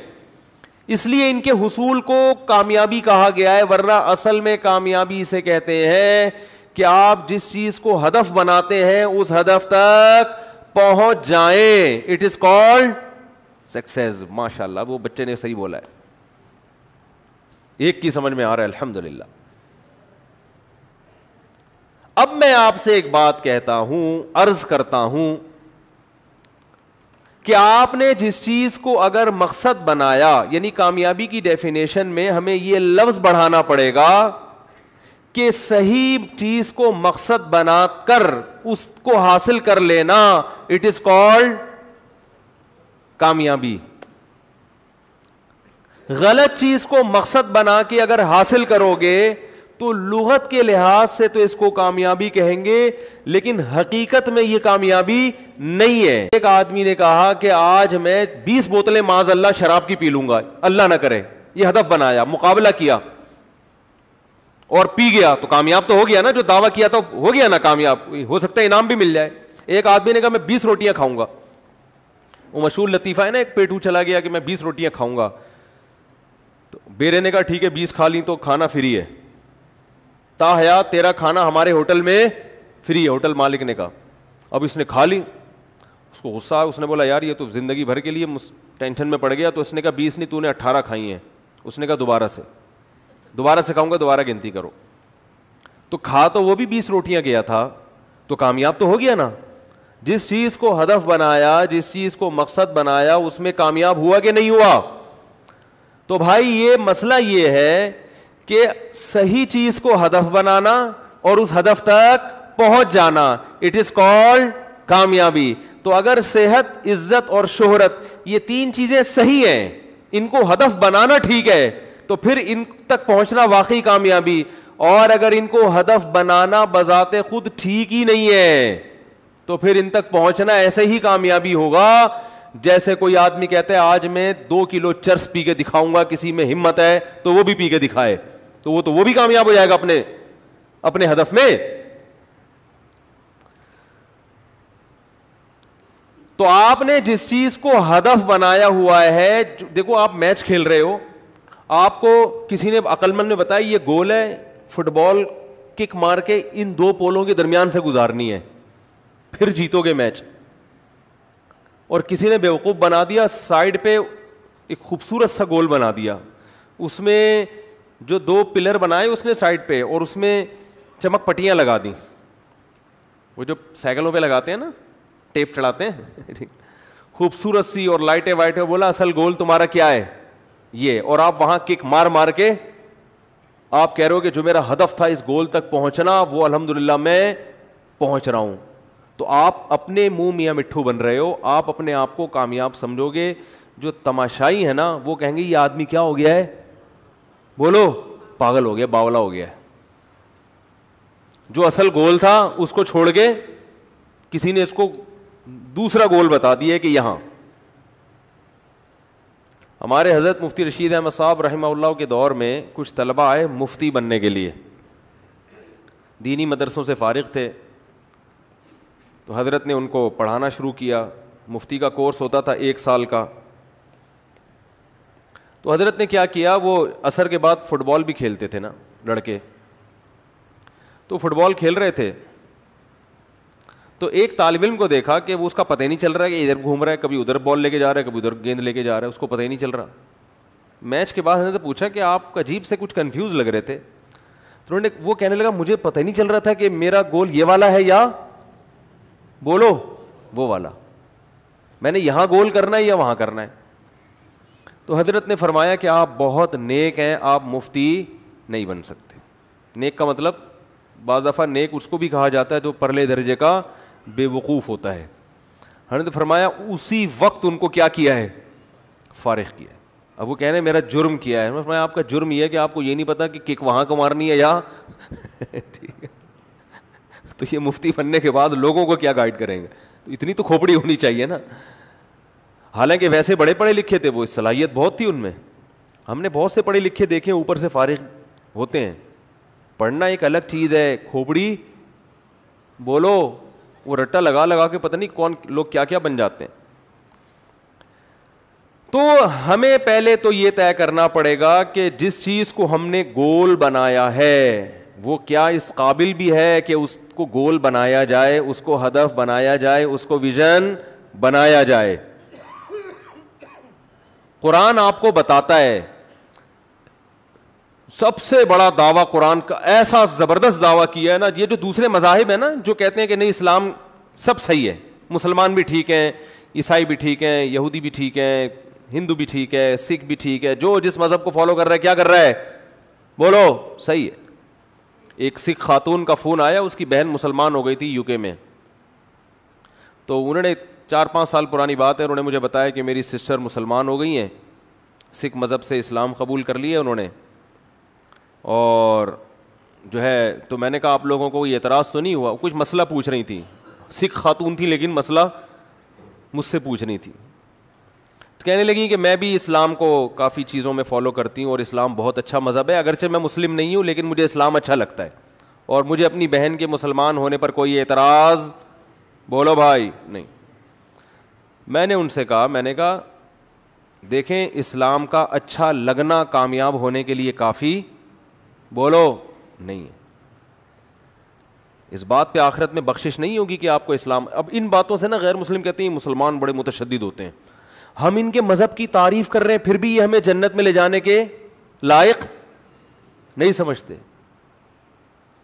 اس لیے ان کے حصول کو کامیابی کہا گیا ہے. ورنہ اصل میں کامیابی اسے کہتے ہیں کہ آپ جس چیز کو ہدف بناتے ہیں اس ہدف تک پہنچ جائیں. It is called success. ماشاء اللہ, وہ بچے نے صحیح بولا ہے, ایک کی سمجھ میں آ رہا ہے الحمدللہ. اب میں آپ سے ایک بات کہتا ہوں, عرض کرتا ہوں کہ آپ نے جس چیز کو اگر مقصد بنایا, یعنی کامیابی کی ڈیفینیشن میں ہمیں یہ لفظ بڑھانا پڑے گا کہ صحیح چیز کو مقصد بنا کر اس کو حاصل کر لینا, اٹ از کالڈ کامیابی. غلط چیز کو مقصد بنا کے اگر حاصل کرو گے تو لغت کے لحاظ سے تو اس کو کامیابی کہیں گے, لیکن حقیقت میں یہ کامیابی نہیں ہے. ایک آدمی نے کہا کہ آج میں 20 بوتلیں معاذ اللہ شراب کی پی لوں گا, اللہ نہ کرے, یہ ہدف بنایا, مقابلہ کیا اور پی گیا, تو کامیاب تو ہو گیا نا. جو دعویٰ کیا تھا ہو گیا نا کامیاب, ہو سکتا ہے انعام بھی مل جائے. ایک آدمی نے کہا میں 20 روٹیاں کھاؤں گا, وہ مشہور لطیفہ ہے نا, ایک پیٹو چلا گیا کہ میں 20 روٹیاں کھاؤں گا, تو بیرے نے کہا ٹھیک ہے 20 کھا لی تو کھانا فری ہے, تا حیات تیرا کھانا ہمارے ہوٹل میں فری ہے, ہوٹل مالک نے کہا. اب اس نے کھا لی, اس کو غصہ آیا, اس نے بولا یار یہ تو زندگی بھر کے لیے ٹینشن میں پڑ گیا. تو اس نے کہا 20 نہیں تو نے 18 کھائی ہیں. اس نے کہا دوبارہ سے کھاؤں گا, دوبارہ گنتی کرو. تو کھا تو وہ بھی 20 روٹیاں گیا تھا, تو کامیاب تو ہو گیا نا. جس چیز کو ہدف بنایا, جس چیز کو مقصد بنایا, اس میں کامیاب ہوا کہ نہیں ہوا؟ تو بھائی یہ مسئلہ یہ ہے کہ صحیح چیز کو ہدف بنانا اور اس ہدف تک پہنچ جانا, اٹ از کالڈ کامیابی. تو اگر صحت, عزت اور شہرت یہ 3 چیزیں صحیح ہیں, ان کو ہدف بنانا ٹھیک ہے, تو پھر ان تک پہنچنا واقعی کامیابی. اور اگر ان کو ہدف بنانا بذات خود ٹھیک ہی نہیں ہے تو پھر ان تک پہنچنا ایسے ہی کامیابی ہوگا جیسے کوئی آدمی کہتا ہے آج میں 2 کلو چرس پی کے دکھاؤں گا, کسی میں ہمت ہے تو وہ بھی پی کے دکھائے, تو وہ بھی کامیاب ہو جائے گا اپنے ہدف میں. تو آپ نے جس چیز کو ہدف بنایا ہوا ہے, دیکھو آپ میچ کھیل رہے ہو, آپ کو کسی نے عقل مند نے بتایا یہ گول ہے, فٹ بال کک مار کے ان 2 پولوں کے درمیان سے گزارنی ہے, پھر جیتو گے میچ. اور کسی نے بیوقوف بنا دیا, سائڈ پہ ایک خوبصورت سا گول بنا دیا, اس میں جو 2 پلر بنائے اس نے سائڈ پہ, اور اس میں چمک پٹیاں لگا دیں, وہ جو سائیکلوں پہ لگاتے ہیں نا, ٹیپ چڑھاتے ہیں, خوبصورت سی اور لائٹیں وائٹیں. بولا اصل گول تمہارا کیا ہے یہ, اور آپ وہاں کک مار کے آپ کہہ رہے ہو کہ جو میرا ہدف تھا اس گول تک پہنچنا وہ الحمدللہ میں پہنچ رہا ہوں. تو آپ اپنے منہ میاں مٹھو بن رہے ہو, آپ اپنے آپ کو کامیاب سمجھو گے. جو تماشائی ہے نا وہ کہیں گے یہ آدمی کیا ہو گیا ہے, بولو پاگل ہو گیا, باولا ہو گیا ہے. جو اصل گول تھا اس کو چھوڑ کے کسی نے اس کو دوسرا گول بتا دیا کہ یہاں. ہمارے حضرت مفتی رشید احمد صاحب رحمہ اللہ کے دور میں کچھ طلبہ آئے مفتی بننے کے لیے, دینی مدرسوں سے فارغ تھے, تو حضرت نے ان کو پڑھانا شروع کیا. مفتی کا کورس ہوتا تھا 1 سال کا. تو حضرت نے کیا کیا, وہ عصر کے بعد فٹ بال بھی کھیلتے تھے نا لڑکے, تو فٹ بال کھیل رہے تھے, تو ایک طالب علم کو دیکھا کہ وہ اس کا پتہ ہی نہیں چل رہا ہے کہ ادھر گھوم رہا ہے, کبھی ادھر بال لے کے جا رہا ہے, کبھی ادھر گیند لے کے جا رہا ہے, اس کو پتہ ہی نہیں چل رہا. میچ کے بعد نے پوچھا کہ آپ عجیب سے کچھ کنفیوز لگ رہے تھے. تو وہ کہنے لگا مجھے پتہ ہی نہیں چل رہا تھا کہ میرا گول یہ والا ہے یا بولو وہ والا, میں نے یہاں گول کرنا ہے یا وہاں کرنا ہے. تو حضرت نے فرمایا کہ آپ بہت نیک ہیں, آپ مفتی نہیں بن سکتے. نیک کا مطلب بعض دفعہ نیک اس کو بھی کہا جاتا ہے جو پرلے درجے کا بے وقوف ہوتا ہے. حضرت نے فرمایا اسی وقت ان کو کیا کیا ہے, فارغ کیا ہے. اب وہ کہہ رہے ہیں میرا جرم کیا ہے. فرمایا آپ کا جرم یہ ہے کہ آپ کو یہ نہیں پتا کہ کک وہاں کو مارنی ہے یا ٹھیک ہے. تو یہ مفتی بننے کے بعد لوگوں کو کیا گائیڈ کریں گے, تو اتنی تو کھوپڑی ہونی چاہیے نا. حالانکہ ویسے بڑے پڑھے لکھے تھے, وہ صلاحیت بہت تھی ان میں. ہم نے بہت سے پڑھے لکھے دیکھے اوپر سے فارغ ہوتے ہیں. پڑھنا ایک الگ چیز ہے, کھوپڑی بولو وہ رٹا لگا کے پتہ نہیں کون لوگ کیا کیا بن جاتے ہیں. تو ہمیں پہلے تو یہ طے کرنا پڑے گا کہ جس چیز کو ہم نے گول بنایا ہے وہ کیا اس قابل بھی ہے کہ اس کو گول بنایا جائے, اس کو ہدف بنایا جائے, اس کو ویژن بنایا جائے. قرآن آپ کو بتاتا ہے, سب سے بڑا دعویٰ قرآن کا, ایسا زبردست دعویٰ کیا ہے نا. یہ جو دوسرے مذاہب ہیں نا جو کہتے ہیں کہ نہیں اسلام سب صحیح ہے, مسلمان بھی ٹھیک ہیں, عیسائی بھی ٹھیک ہیں, یہودی بھی ٹھیک ہیں, ہندو بھی ٹھیک ہے, سکھ بھی ٹھیک ہے, جو جس مذہب کو فالو کر رہا ہے کیا کر رہا ہے, بولو صحیح ہے. ایک سکھ خاتون کا فون آیا, اس کی بہن مسلمان ہو گئی تھی UK میں. تو انہوں نے 4-5 سال پرانی بات ہے, انہوں نے مجھے بتایا کہ میری سسٹر مسلمان ہو گئی ہیں, سکھ مذہب سے اسلام قبول کر لیا انہوں نے, اور جو ہے تو میں نے کہا آپ لوگوں کو یہ اعتراض تو نہیں ہوا. کچھ مسئلہ پوچھ رہی تھی, سکھ خاتون تھی لیکن مسئلہ مجھ سے پوچھ رہی تھی. کہنے لگی کہ میں بھی اسلام کو کافی چیزوں میں فالو کرتی ہوں اور اسلام بہت اچھا مذہب ہے, اگرچہ میں مسلم نہیں ہوں لیکن مجھے اسلام اچھا لگتا ہے, اور مجھے اپنی بہن کے مسلمان ہونے پر کوئی اعتراض بولو بھائی نہیں. میں نے ان سے کہا, میں نے کہا دیکھیں اسلام کا اچھا لگنا کامیاب ہونے کے لیے کافی بولو نہیں ہے. اس بات پہ آخرت میں بخشش نہیں ہوگی کہ آپ کو اسلام. اب ان باتوں سے نا غیر مسلم کہتے ہیں مسلمان بڑے متشدد ہوتے ہیں. ہم ان کے مذہب کی تعریف کر رہے ہیں پھر بھی یہ ہمیں جنت میں لے جانے کے لائق نہیں سمجھتے.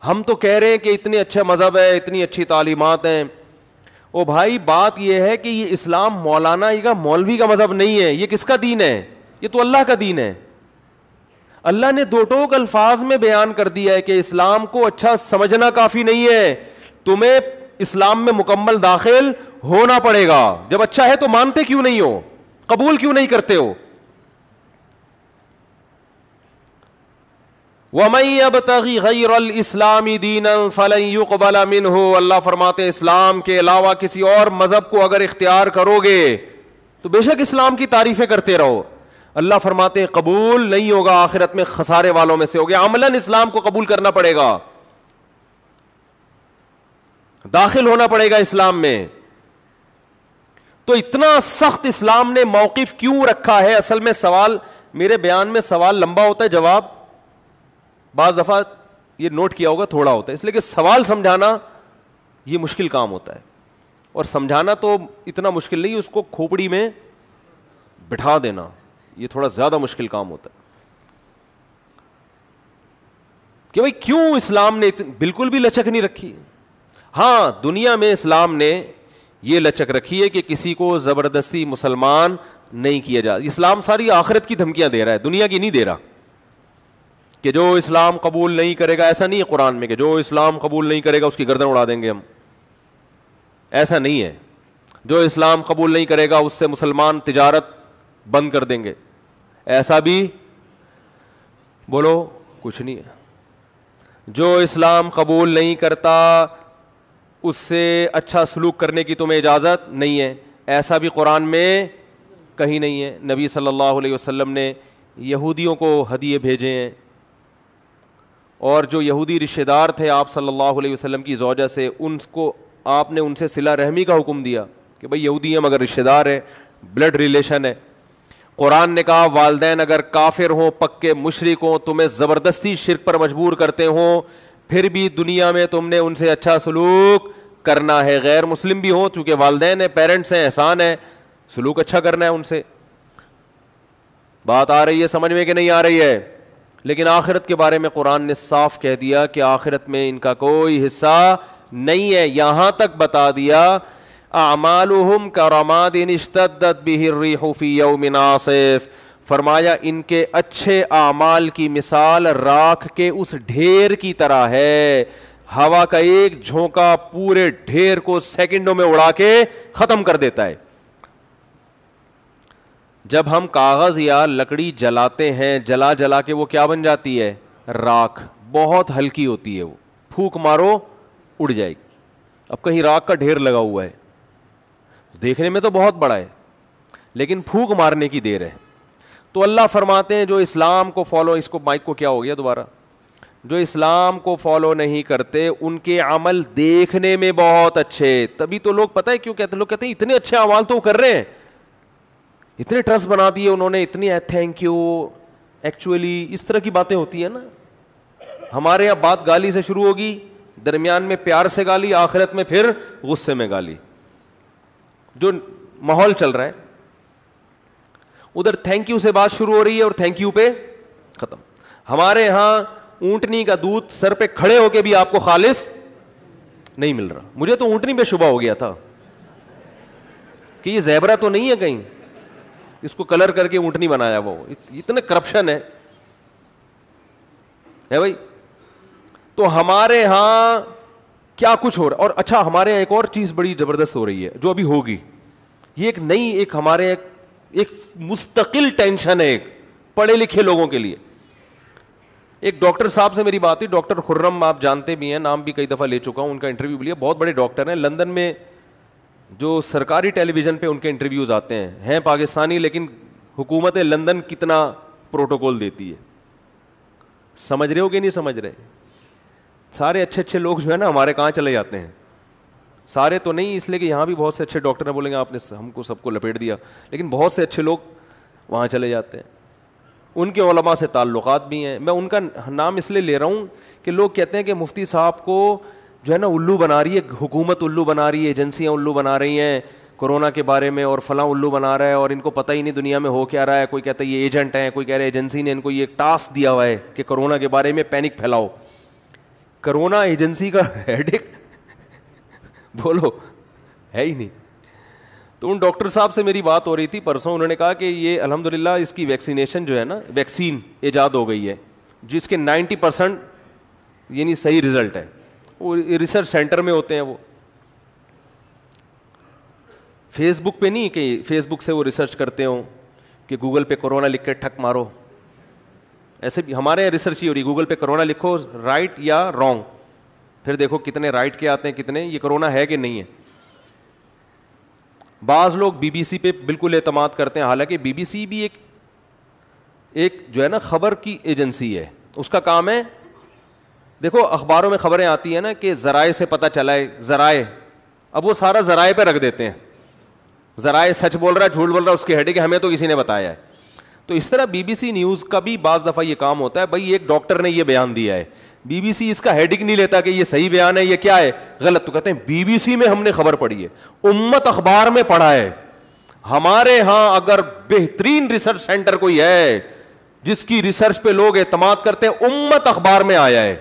ہم تو کہہ رہے ہیں کہ اتنے اچھا مذہب ہے, اتنی اچھی تعلیمات ہیں. او بھائی بات یہ ہے کہ یہ اسلام مولانا کا مولوی کا مذہب نہیں ہے. یہ کس کا دین ہے؟ یہ تو اللہ کا دین ہے. اللہ نے دو ٹوک الفاظ میں بیان کر دیا ہے کہ اسلام کو اچھا سمجھنا کافی نہیں ہے, تمہیں اسلام میں مکمل داخل ہونا پڑے گا. جب اچھا ہے تو مانتے کیوں نہیں ہو, قبول کیوں نہیں کرتے ہو؟ وَمَن يَبْتَغِ غَيْرَ الْإِسْلَامِ دِينًا فَلَن يُقْبَلَ مِنْهُ. اللہ فرماتے ہیں اسلام کے علاوہ کسی اور مذہب کو اگر اختیار کرو گے تو بے شک اسلام کی تعریفیں کرتے رہو, اللہ فرماتے ہیں قبول نہیں ہوگا, آخرت میں خسارے والوں میں سے ہو گیا. عملاً اسلام کو قبول کرنا پڑے گا, داخل ہونا پڑے گا اسلام میں. تو اتنا سخت اسلام نے موقف کیوں رکھا ہے؟ اصل میں سوال, میرے بیان میں سوال لمبا ہوتا ہے, جواب بعض دفعہ یہ نوٹ کیا ہوگا تھوڑا ہوتا ہے, اس لیے کہ سوال سمجھانا یہ مشکل کام ہوتا ہے, اور سمجھانا تو اتنا مشکل نہیں, اس کو کھوپڑی میں بٹھا دینا یہ تھوڑا زیادہ مشکل کام ہوتا ہے. کہ بھائی کیوں اسلام نے بالکل بھی لچک نہیں رکھی. ہاں دنیا میں اسلام نے یہ لچک رکھی ہے کہ کسی کو زبردستی مسلمان نہیں کیا جا. اسلام ساری آخرت کی دھمکیاں دے رہا ہے, دنیا کی نہیں دے رہا. کہ جو اسلام قبول نہیں کرے گا, ایسا نہیں ہے قرآن میں کہ جو اسلام قبول نہیں کرے گا اس کی گردن اڑا دیں گے ہم, ایسا نہیں ہے. جو اسلام قبول نہیں کرے گا اس سے مسلمان تجارت بند کر دیں گے, ایسا بھی بولو کچھ نہیں ہے. جو اسلام قبول نہیں کرتا اس سے اچھا سلوک کرنے کی تمہیں اجازت نہیں ہے, ایسا بھی قرآن میں کہیں نہیں ہے. نبی صلی اللہ علیہ وسلم نے یہودیوں کو ہدیے بھیجے ہیں, اور جو یہودی رشتہ دار تھے آپ صلی اللہ علیہ وسلم کی زوجہ سے, ان کو آپ نے ان سے صلہ رحمی کا حکم دیا کہ بھئی یہودی ہیں مگر رشتہ دار ہیں, بلڈ ریلیشن ہے. قرآن نے کہا والدین اگر کافر ہوں, پکے مشرک ہوں, تمہیں زبردستی شرک پر مجبور کرتے ہوں, پھر بھی دنیا میں تم نے ان سے اچھا سلوک کرنا ہے. غیر مسلم بھی ہوں, چونکہ والدین ہیں, پیرنٹس ہیں, احسان ہے, سلوک اچھا کرنا ہے ان سے. بات آ رہی ہے سمجھ میں کہ نہیں آ رہی ہے؟ لیکن آخرت کے بارے میں قرآن نے صاف کہہ دیا کہ آخرت میں ان کا کوئی حصہ نہیں ہے. یہاں تک بتا دیا اعمالہم کرماد اشتدت بہ الریح فی یوم عاصف, فرمایا ان کے اچھے اعمال کی مثال راکھ کے اس ڈھیر کی طرح ہے. ہوا کا ایک جھونکا پورے ڈھیر کو سیکنڈوں میں اڑا کے ختم کر دیتا ہے. جب ہم کاغذ یا لکڑی جلاتے ہیں, جلا جلا کے وہ کیا بن جاتی ہے؟ راکھ. بہت ہلکی ہوتی ہے وہ, پھونک مارو اڑ جائے گی. اب کہیں راکھ کا ڈھیر لگا ہوا ہے, دیکھنے میں تو بہت بڑا ہے لیکن پھونک مارنے کی دیر ہے. تو اللہ فرماتے ہیں جو اسلام کو فالو, اس کو مائک کو کیا ہو گیا دوبارہ, جو اسلام کو فالو نہیں کرتے ان کے عمل دیکھنے میں بہت اچھے. تبھی تو لوگ پتہ ہے کیوں کہتے ہیں, لوگ کہتے ہیں اتنے اچھے اعمال تو کر رہے ہیں, اتنے ٹرسٹ بنا دیے انہوں نے, اتنی تھینک یو. ایکچولی اس طرح کی باتیں ہوتی ہیں نا, ہمارے یہاں بات گالی سے شروع ہوگی, درمیان میں پیار سے گالی, آخرت میں پھر غصے میں گالی. جو ماحول چل رہا ہے ادھر تھینک یو سے بات شروع ہو رہی ہے اور تھینک یو پہ ختم. ہمارے یہاں اونٹنی کا دودھ سر پہ کھڑے ہو کے بھی آپ کو خالص نہیں مل رہا. مجھے تو اونٹنی پہ شبہ ہو گیا تھا کہ یہ زیبرا تو نہیں ہے کہیں, اس کو کلر کر کے اونٹنی بنایا. وہ اتنے کرپشن ہے بھائی. تو ہمارے ہاں کیا کچھ ہو رہا ہے. اور اچھا ہمارے یہاں ایک اور چیز بڑی زبردست ہو رہی ہے جو ابھی ہوگی, یہ ایک نئی, ایک ہمارے ایک مستقل ٹینشن ہے ایک پڑھے لکھے لوگوں کے لیے. ایک ڈاکٹر صاحب سے میری بات ہوئی, ڈاکٹر خرم, آپ جانتے بھی ہیں, نام بھی کئی دفعہ لے چکا ہوں, ان کا انٹرویو بھی لیا. بہت بڑے ڈاکٹر ہیں, لندن میں جو سرکاری ٹیلی ویژن پہ ان کے انٹرویوز آتے ہیں پاکستانی, لیکن حکومت لندن کتنا پروٹوکول دیتی ہے. سمجھ رہے ہو کہ نہیں سمجھ رہے؟ سارے اچھے اچھے لوگ جو ہے نا ہمارے کہاں چلے جاتے ہیں, سارے تو نہیں, اس لیے کہ یہاں بھی بہت سے اچھے ڈاکٹر ہیں, بولیں گے آپ نے ہم کو سب کو لپیٹ دیا, لیکن بہت سے اچھے لوگ وہاں چلے جاتے ہیں. ان کے علماء سے تعلقات بھی ہیں. میں ان کا نام اس لیے لے رہا ہوں کہ لوگ کہتے ہیں کہ مفتی صاحب کو جو ہے نا الو بنا رہی ہے حکومت, الو بنا رہی ہے, ایجنسیاں الو بنا رہی ہیں کورونا کے بارے میں, اور فلاں الو بنا رہا ہے اور ان کو پتہ ہی نہیں دنیا میں ہو کیا رہا ہے. کوئی کہتا ہے یہ ایجنٹ ہیں, کوئی کہہ رہے ایجنسی نے ان کو یہ ٹاسک دیا ہوا ہے کہ کورونا کے بارے میں پینک پھیلاؤ. کرونا ایجنسی کا ہیڈک بولو ہے ہی نہیں. تو ان ڈاکٹر صاحب سے میری بات ہو رہی تھی پرسوں, انہوں نے کہا کہ یہ الحمدللہ اس کی ویکسینیشن جو ہے نا, ویکسین ایجاد ہو گئی ہے جس کے 90% یعنی صحیح رزلٹ ہے. وہ ریسرچ سینٹر میں ہوتے ہیں, وہ فیس بک پہ نہیں کہ فیس بک سے وہ ریسرچ کرتے ہوں کہ گوگل پہ کرونا لکھ کے ٹھک مارو. ایسے بھی ہمارے یہاں ریسرچ ہی ہو رہی, گوگل پہ کرونا لکھو رائٹ یا رانگ, پھر دیکھو کتنے رائٹ کے آتے ہیں, کتنے یہ کرونا ہے کہ نہیں ہے. بعض لوگ بی بی سی پہ بالکل اعتماد کرتے ہیں, حالانکہ بی بی سی بھی ایک جو ہے نا خبر کی ایجنسی ہے. اس کا کام ہے, دیکھو اخباروں میں خبریں آتی ہیں نا کہ ذرائع سے پتہ چلا ہے, ذرائع, اب وہ سارا ذرائع پہ رکھ دیتے ہیں. ذرائع سچ بول رہا ہے جھوٹ بول رہا ہے اس کی ہیڈ ہے کہ ہمیں تو کسی نے بتایا ہے. تو اس طرح بی بی سی نیوز کا بھی بعض دفعہ یہ کام ہوتا ہے, بھائی ایک ڈاکٹر نے یہ بیان دیا ہے, بی بی سی اس کا ہیڈک نہیں لیتا کہ یہ صحیح بیان ہے یہ کیا ہے غلط, تو کہتے ہیں بی بی سی میں ہم نے خبر پڑھی ہے, امت اخبار میں پڑھا ہے. ہمارے ہاں اگر بہترین ریسرچ سینٹر کوئی ہے جس کی ریسرچ پہ لوگ اعتماد کرتے ہیں, امت اخبار میں آیا ہے.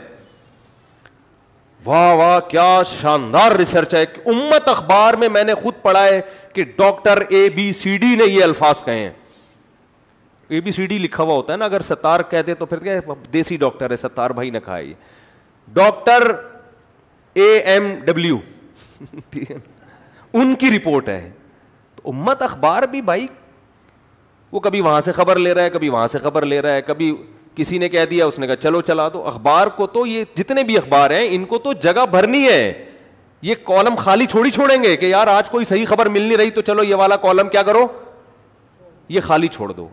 واہ واہ کیا شاندار ریسرچ ہے. امت اخبار میں میں نے خود پڑھا ہے کہ doctor A B C D نے یہ الفاظ کہے ہیں. اے بی سی ڈی لکھا ہوا ہوتا ہے نا, اگر ستار کہتے تو پھر کیا دیسی ڈاکٹر ہے, ستار بھائی نہ کھائے. ڈاکٹر اے ایم ڈبلیو ان کی رپورٹ ہے. تو امت اخبار بھی بھائی وہ کبھی وہاں سے خبر لے رہا ہے, کبھی وہاں سے خبر لے رہا ہے, کبھی کسی نے کہہ دیا اس نے کہا چلو چلا دو. اخبار کو تو یہ جتنے بھی اخبار ہیں ان کو تو جگہ بھرنی ہے, یہ کالم خالی چھوڑی چھوڑیں گے کہ یار آج کوئی صحیح خبر مل نہیں رہی تو چلو یہ والا کالم کیا کرو یہ خالی چھوڑ دو.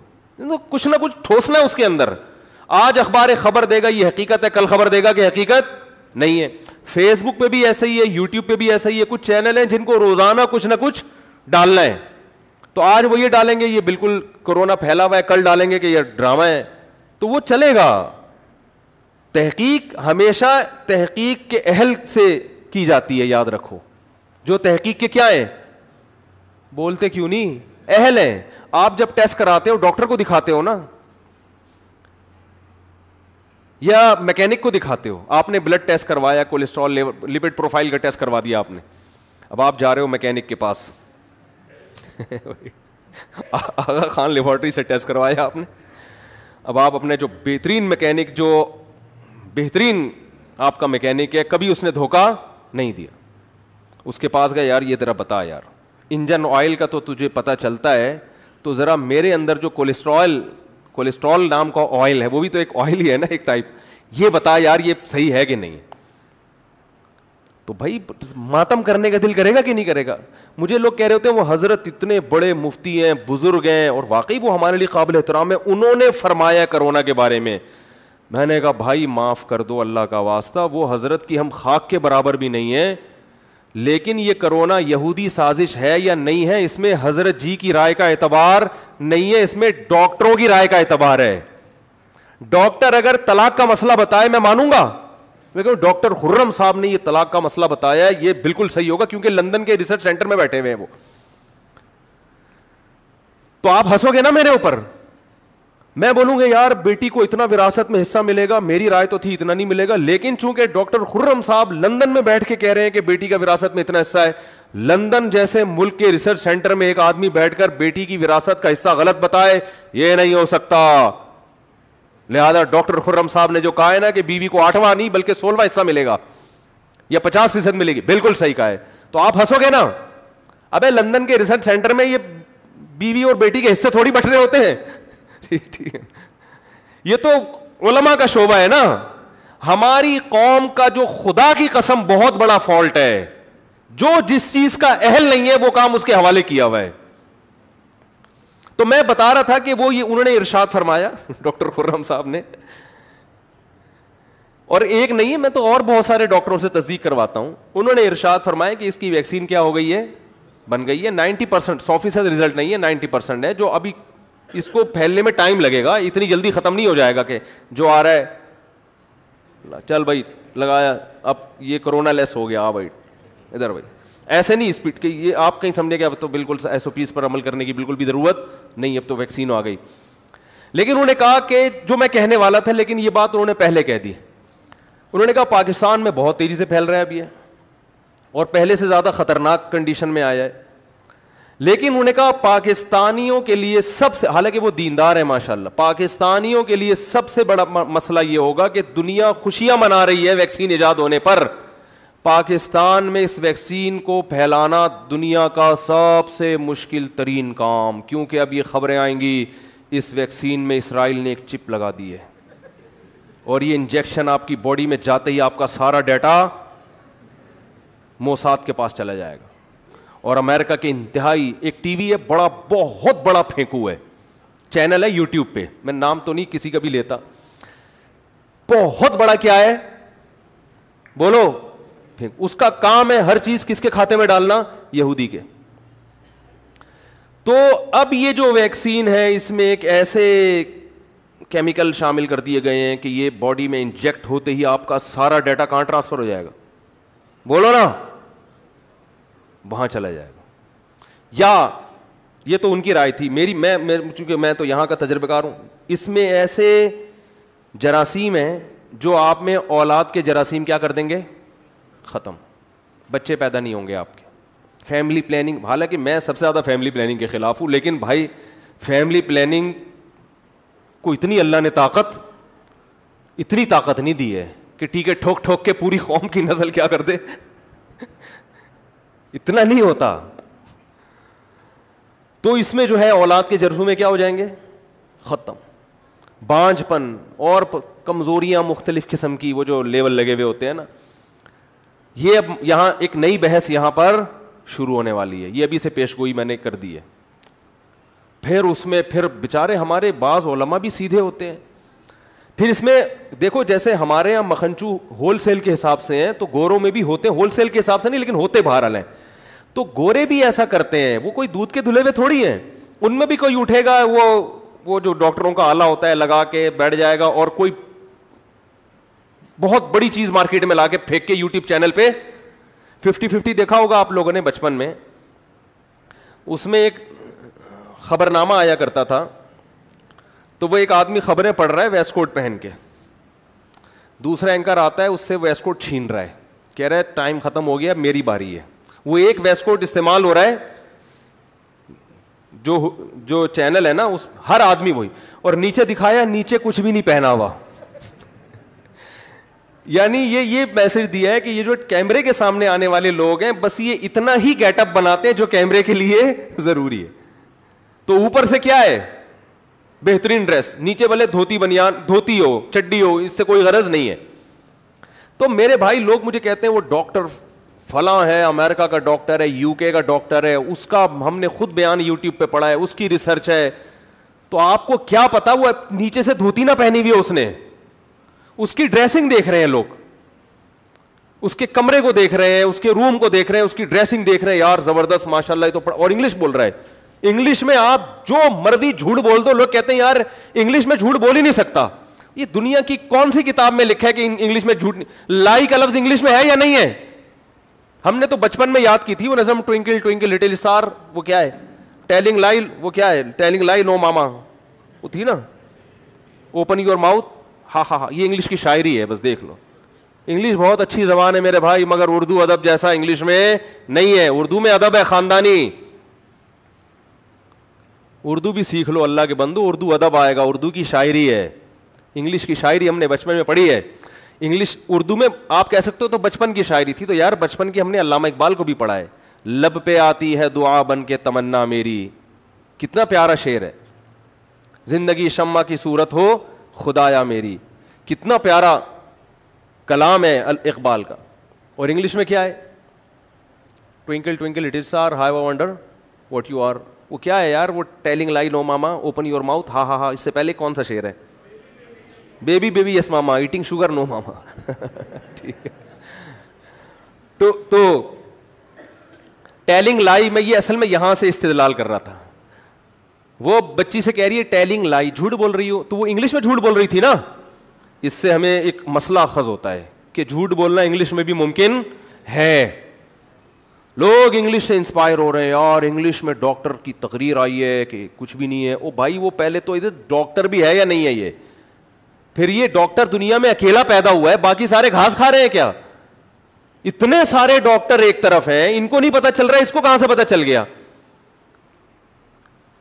کچھ نہ کچھ ٹھوسنا ہے اس کے اندر. آج اخبار خبر دے گا یہ حقیقت ہے, کل خبر دے گا کہ حقیقت نہیں ہے. فیس بک پہ بھی ایسا ہی ہے, یوٹیوب پہ بھی ایسا ہی ہے. کچھ چینل ہیں جن کو روزانہ کچھ نہ کچھ ڈالنا ہے, تو آج وہ یہ ڈالیں گے یہ بالکل کورونا پھیلا ہوا ہے, کل ڈالیں گے کہ یہ ڈرامہ ہے, تو وہ چلے گا. تحقیق ہمیشہ تحقیق کے اہل سے کی جاتی ہے, یاد رکھو. جو تحقیق کے کیا ہیں, بولتے کیوں نہیں, اہل ہیں. آپ جب ٹیسٹ کراتے ہو ڈاکٹر کو دکھاتے ہو نا, یا میکینک کو دکھاتے ہو. آپ نے بلڈ ٹیسٹ کروایا, کولیسٹرول لپڈ پروفائل کا ٹیسٹ کروا دیا آپ نے, اب آپ جا رہے ہو میکینک کے پاس آغا خان لیبارٹری سے ٹیسٹ کروایا آپ نے. اب آپ اپنے جو بہترین میکینک, جو بہترین آپ کا میکینک ہے, کبھی اس نے دھوکہ نہیں دیا, اس کے پاس گئے, یار یہ ذرا بتا یار انجن آئل کا تو تجھے پتہ چلتا ہے, تو ذرا میرے اندر جو کولیسٹرول نام کا آئل ہے, وہ بھی تو ایک آئل ہی ہے نا ایک ٹائپ, یہ بتا یار یہ صحیح ہے کہ نہیں. تو بھائی ماتم کرنے کا دل کرے گا کہ نہیں کرے گا. مجھے لوگ کہہ رہے ہوتے ہیں وہ حضرت اتنے بڑے مفتی ہیں, بزرگ ہیں, اور واقعی وہ ہمارے لیے قابل احترام ہے, انہوں نے فرمایا کرونا کے بارے میں. میں نے کہا بھائی معاف کر دو اللہ کا واسطہ, وہ حضرت کی ہم خاک کے برابر بھی نہیں ہیں, لیکن یہ کرونا یہودی سازش ہے یا نہیں ہے اس میں حضرت جی کی رائے کا اعتبار نہیں ہے, اس میں ڈاکٹروں کی رائے کا اعتبار ہے. ڈاکٹر اگر طلاق کا مسئلہ بتائے میں مانوں گا, لیکن ڈاکٹر خرم صاحب نے یہ طلاق کا مسئلہ بتایا ہے یہ بالکل صحیح ہوگا, کیونکہ لندن کے ریسرچ سینٹر میں بیٹھے ہوئے ہیں وہ. تو آپ ہنسو گے نا میرے اوپر, میں بولوں گا یار بیٹی کو اتنا وراثت میں حصہ ملے گا, میری رائے تو تھی اتنا نہیں ملے گا, لیکن چونکہ ڈاکٹر خرم صاحب لندن میں بیٹھ کے کہہ رہے ہیں کہ بیٹی کا وراثت میں اتنا حصہ ہے, لندن جیسے ملک کے ریسرچ سینٹر میں ایک آدمی بیٹھ کر بیٹی کی وراثت کا حصہ غلط بتائے, یہ نہیں ہو سکتا. لہذا ڈاکٹر خرم صاحب نے جو کہا ہے نا کہ بیوی کو 8واں نہیں بلکہ 16واں حصہ ملے گا یا 50% ملے گی, بالکل صحیح کہا ہے. تو آپ ہنسو گے نا, ابے لندن کے ریسرچ سینٹر میں یہ بیوی اور بیٹی کے حصے تھوڑی بٹ رہے ہوتے ہیں. ٹھیک ہے, یہ تو علماء کا شعبہ ہے نا. ہماری قوم کا جو خدا کی قسم بہت بڑا فالٹ ہے, جو جس چیز کا اہل نہیں ہے وہ کام اس کے حوالے کیا ہوا ہے. تو میں بتا رہا تھا کہ وہ یہ انہوں نے ارشاد فرمایا ڈاکٹر خرم صاحب نے, اور ایک نہیں ہے, میں تو اور بہت سارے ڈاکٹروں سے تصدیق کرواتا ہوں. انہوں نے ارشاد فرمایا کہ اس کی ویکسین کیا ہو گئی ہے, بن گئی ہے. 90%, 100% رزلٹ نہیں ہے, 90% ہے. جو ابھی اس کو پھیلنے میں ٹائم لگے گا, اتنی جلدی ختم نہیں ہو جائے گا کہ جو آ رہا ہے چل بھائی لگایا اب یہ کرونا لیس ہو گیا, بھائی ادھر بھائی, ایسے نہیں اسپیڈ کہ یہ آپ کہیں سمجھے کہ اب تو بالکل ایس او پیز پر عمل کرنے کی بالکل بھی ضرورت نہیں, اب تو ویکسین آ گئی. لیکن انہوں نے کہا کہ جو میں کہنے والا تھا, لیکن یہ بات انہوں نے پہلے کہہ دی. انہوں نے کہا پاکستان میں بہت تیزی سے پھیل رہا ہے اب یہ, اور پہلے سے زیادہ خطرناک کنڈیشن میں آیا ہے. لیکن انہوں نے کہا پاکستانیوں کے لیے سب سے, حالانکہ وہ دیندار ہے ماشاءاللہ, پاکستانیوں کے لیے سب سے بڑا مسئلہ یہ ہوگا کہ دنیا خوشیاں منا رہی ہے ویکسین ایجاد ہونے پر, پاکستان میں اس ویکسین کو پھیلانا دنیا کا سب سے مشکل ترین کام, کیونکہ اب یہ خبریں آئیں گی اس ویکسین میں اسرائیل نے ایک چپ لگا دی ہے, اور یہ انجیکشن آپ کی باڈی میں جاتے ہی آپ کا سارا ڈیٹا موساد کے پاس چلا جائے گا. اور امریکہ کے انتہائی ایک ٹی وی ہے بڑا, بہت بڑا پھینکو ہے, چینل ہے یوٹیوب پہ, میں نام تو نہیں کسی کا بھی لیتا, بہت بڑا کیا ہے بولو, اس کا کام ہے ہر چیز کس کے کھاتے میں ڈالنا, یہودی کے. تو اب یہ جو ویکسین ہے اس میں ایک ایسے کیمیکل شامل کر دیے گئے ہیں کہ یہ باڈی میں انجیکٹ ہوتے ہی آپ کا سارا ڈیٹا کہاں ٹرانسفر ہو جائے گا, بولو نا, وہاں چلا جائے گا. یا یہ تو ان کی رائے تھی, میں چونکہ میں تو یہاں کا تجربہ کار ہوں, اس میں ایسے جراثیم ہیں جو آپ میں اولاد کے جراثیم کیا کر دیں گے, ختم, بچے پیدا نہیں ہوں گے آپ کے. فیملی پلاننگ, حالانکہ میں سب سے زیادہ فیملی پلاننگ کے خلاف ہوں, لیکن بھائی فیملی پلاننگ کو اتنی اللہ نے اتنی طاقت نہیں دی ہے کہ ٹھیک ہے ٹھوک ٹھوک کے پوری قوم کی نسل کیا کر دے, اتنا نہیں ہوتا. تو اس میں جو ہے اولاد کے جرثومے میں کیا ہو جائیں گے, ختم. بانجھ پن اور کمزوریاں مختلف قسم کی, وہ جو لیول لگے ہوئے ہوتے ہیں نا, یہ اب یہاں ایک نئی بحث یہاں پر شروع ہونے والی ہے, یہ ابھی سے پیش گوئی میں نے کر دی ہے. پھر اس میں پھر بیچارے ہمارے بعض علماء بھی سیدھے ہوتے ہیں. پھر اس میں دیکھو جیسے ہمارے یہاں مکھنچو ہول سیل کے حساب سے ہیں, تو گوروں میں بھی ہوتے ہیں ہول سیل کے حساب سے نہیں, لیکن ہوتے بہرحال ہیں. تو گورے بھی ایسا کرتے ہیں, وہ کوئی دودھ کے دھلے ہوئے تھوڑی ہیں, ان میں بھی کوئی اٹھے گا وہ جو ڈاکٹروں کا آلہ ہوتا ہے لگا کے بیٹھ جائے گا, اور کوئی بہت بڑی چیز مارکیٹ میں لا کے پھینک کے یوٹیوب چینل پہ 50-50 دیکھا ہوگا آپ لوگوں نے بچپن میں, اس میں ایک خبر نامہ آیا کرتا تھا, تو وہ ایک آدمی خبریں پڑھ رہا ہے ویسٹ کوٹ پہن کے, دوسرا اینکر آتا ہے اس سے ویسٹ کوٹ چھین رہا ہے, کہہ رہا ہے ٹائم ختم ہو گیا میری باری ہے. وہ ایک ویسٹ کوٹ استعمال ہو رہا ہے, جو چینل ہے نا اس ہر آدمی وہی, اور نیچے دکھایا نیچے کچھ بھی نہیں پہنا ہوا. یعنی یہ میسج دیا ہے کہ یہ جو کیمرے کے سامنے آنے والے لوگ ہیں بس یہ اتنا ہی گیٹ اپ بناتے ہیں جو کیمرے کے لیے ضروری ہے. تو اوپر سے کیا ہے, بہترین ڈریس, نیچے بھلے دھوتی بنیان دھوتی ہو چڈی ہو, اس سے کوئی غرض نہیں ہے. تو میرے بھائی لوگ مجھے کہتے ہیں وہ ڈاکٹر فلاں ہے, امریکہ کا ڈاکٹر ہے, یو کے کا ڈاکٹر ہے, اس کا ہم نے خود بیان یوٹیوب پہ پڑھا ہے, اس کی ریسرچ ہے. تو آپ کو کیا پتا وہ نیچے سے دھوتی نہ پہنی ہوئی ہے, اس نے اس کی ڈریسنگ دیکھ رہے ہیں لوگ, اس کے کمرے کو دیکھ رہے ہیں, اس کے روم کو دیکھ رہے ہیں, اس کی ڈریسنگ دیکھ رہے ہیں, یار زبردست ماشاء اللہ. تو اور انگلش بول رہا ہے, انگلش میں آپ جو مرضی جھوٹ بول دو, لوگ کہتے ہیں یار انگلش میں جھوٹ بول ہی نہیں سکتا. یہ دنیا کی کون سی کتاب میں لکھا ہے کہ انگلش میں جھوٹ, لائی کا لفظ انگلش میں ہے یا نہیں ہے؟ ہم نے تو بچپن میں یاد کی تھی وہ نظم, ٹوئنکل ٹوئنکل لٹل اسٹار, وہ کیا ہے ٹیلنگ لائی, وہ کیا ہے ٹیلنگ لائی نو ماما, وہ تھی نا اوپن یور ماؤتھ, ہاں ہاں ہاں, یہ انگلش کی شاعری ہے, بس دیکھ لو. انگلش بہت اچھی زبان ہے میرے بھائی, مگر اردو ادب جیسا انگلش میں نہیں ہے. اردو میں ادب ہے خاندانی, اردو بھی سیکھ لو اللہ کے بندو, اردو ادب آئے گا, اردو کی شاعری ہے. انگلش کی شاعری ہم نے بچپن میں پڑھی ہے, انگلش اردو میں آپ کہہ سکتے ہو تو بچپن کی شاعری تھی. تو یار بچپن کی ہم نے علامہ اقبال کو بھی پڑھا ہے, لب پہ آتی ہے دعا بن کے تمنا میری, کتنا پیارا شعر ہے. زندگی شمع کی صورت ہو خدایا میری, کتنا پیارا کلام ہے اقبال کا. اور انگلش میں کیا ہے, twinkle twinkle little star how I wonder what you are, وہ کیا ہے یار, وہ telling lie no mama, open your mouth, ہاں ہاں ہاں. اس سے پہلے کون سا شعر ہے, بیبی بیبی یس ماما, ایٹنگ شوگر نو ماما. ٹھیک ہے, تو ٹیلنگ لائی میں یہ اصل میں یہاں سے استدلال کر رہا تھا. وہ بچی سے کہہ رہی ہے ٹیلنگ لائی, جھوٹ بول رہی ہو, تو وہ انگلش میں جھوٹ بول رہی تھی نا. اس سے ہمیں ایک مسئلہ اخذ ہوتا ہے کہ جھوٹ بولنا انگلش میں بھی ممکن ہے. لوگ انگلش سے انسپائر ہو رہے ہیں, اور انگلش میں ڈاکٹر کی تقریر آئی ہے کہ کچھ بھی نہیں ہے. او بھائی, وہ پہلے تو ادھر ڈاکٹر بھی ہے یا نہیں ہے یہ؟ پھر یہ ڈاکٹر دنیا میں اکیلا پیدا ہوا ہے, باقی سارے گھاس کھا رہے ہیں کیا؟ اتنے سارے ڈاکٹر ایک طرف ہیں, ان کو نہیں پتا چل رہا ہے, اس کو کہاں سے پتا چل گیا؟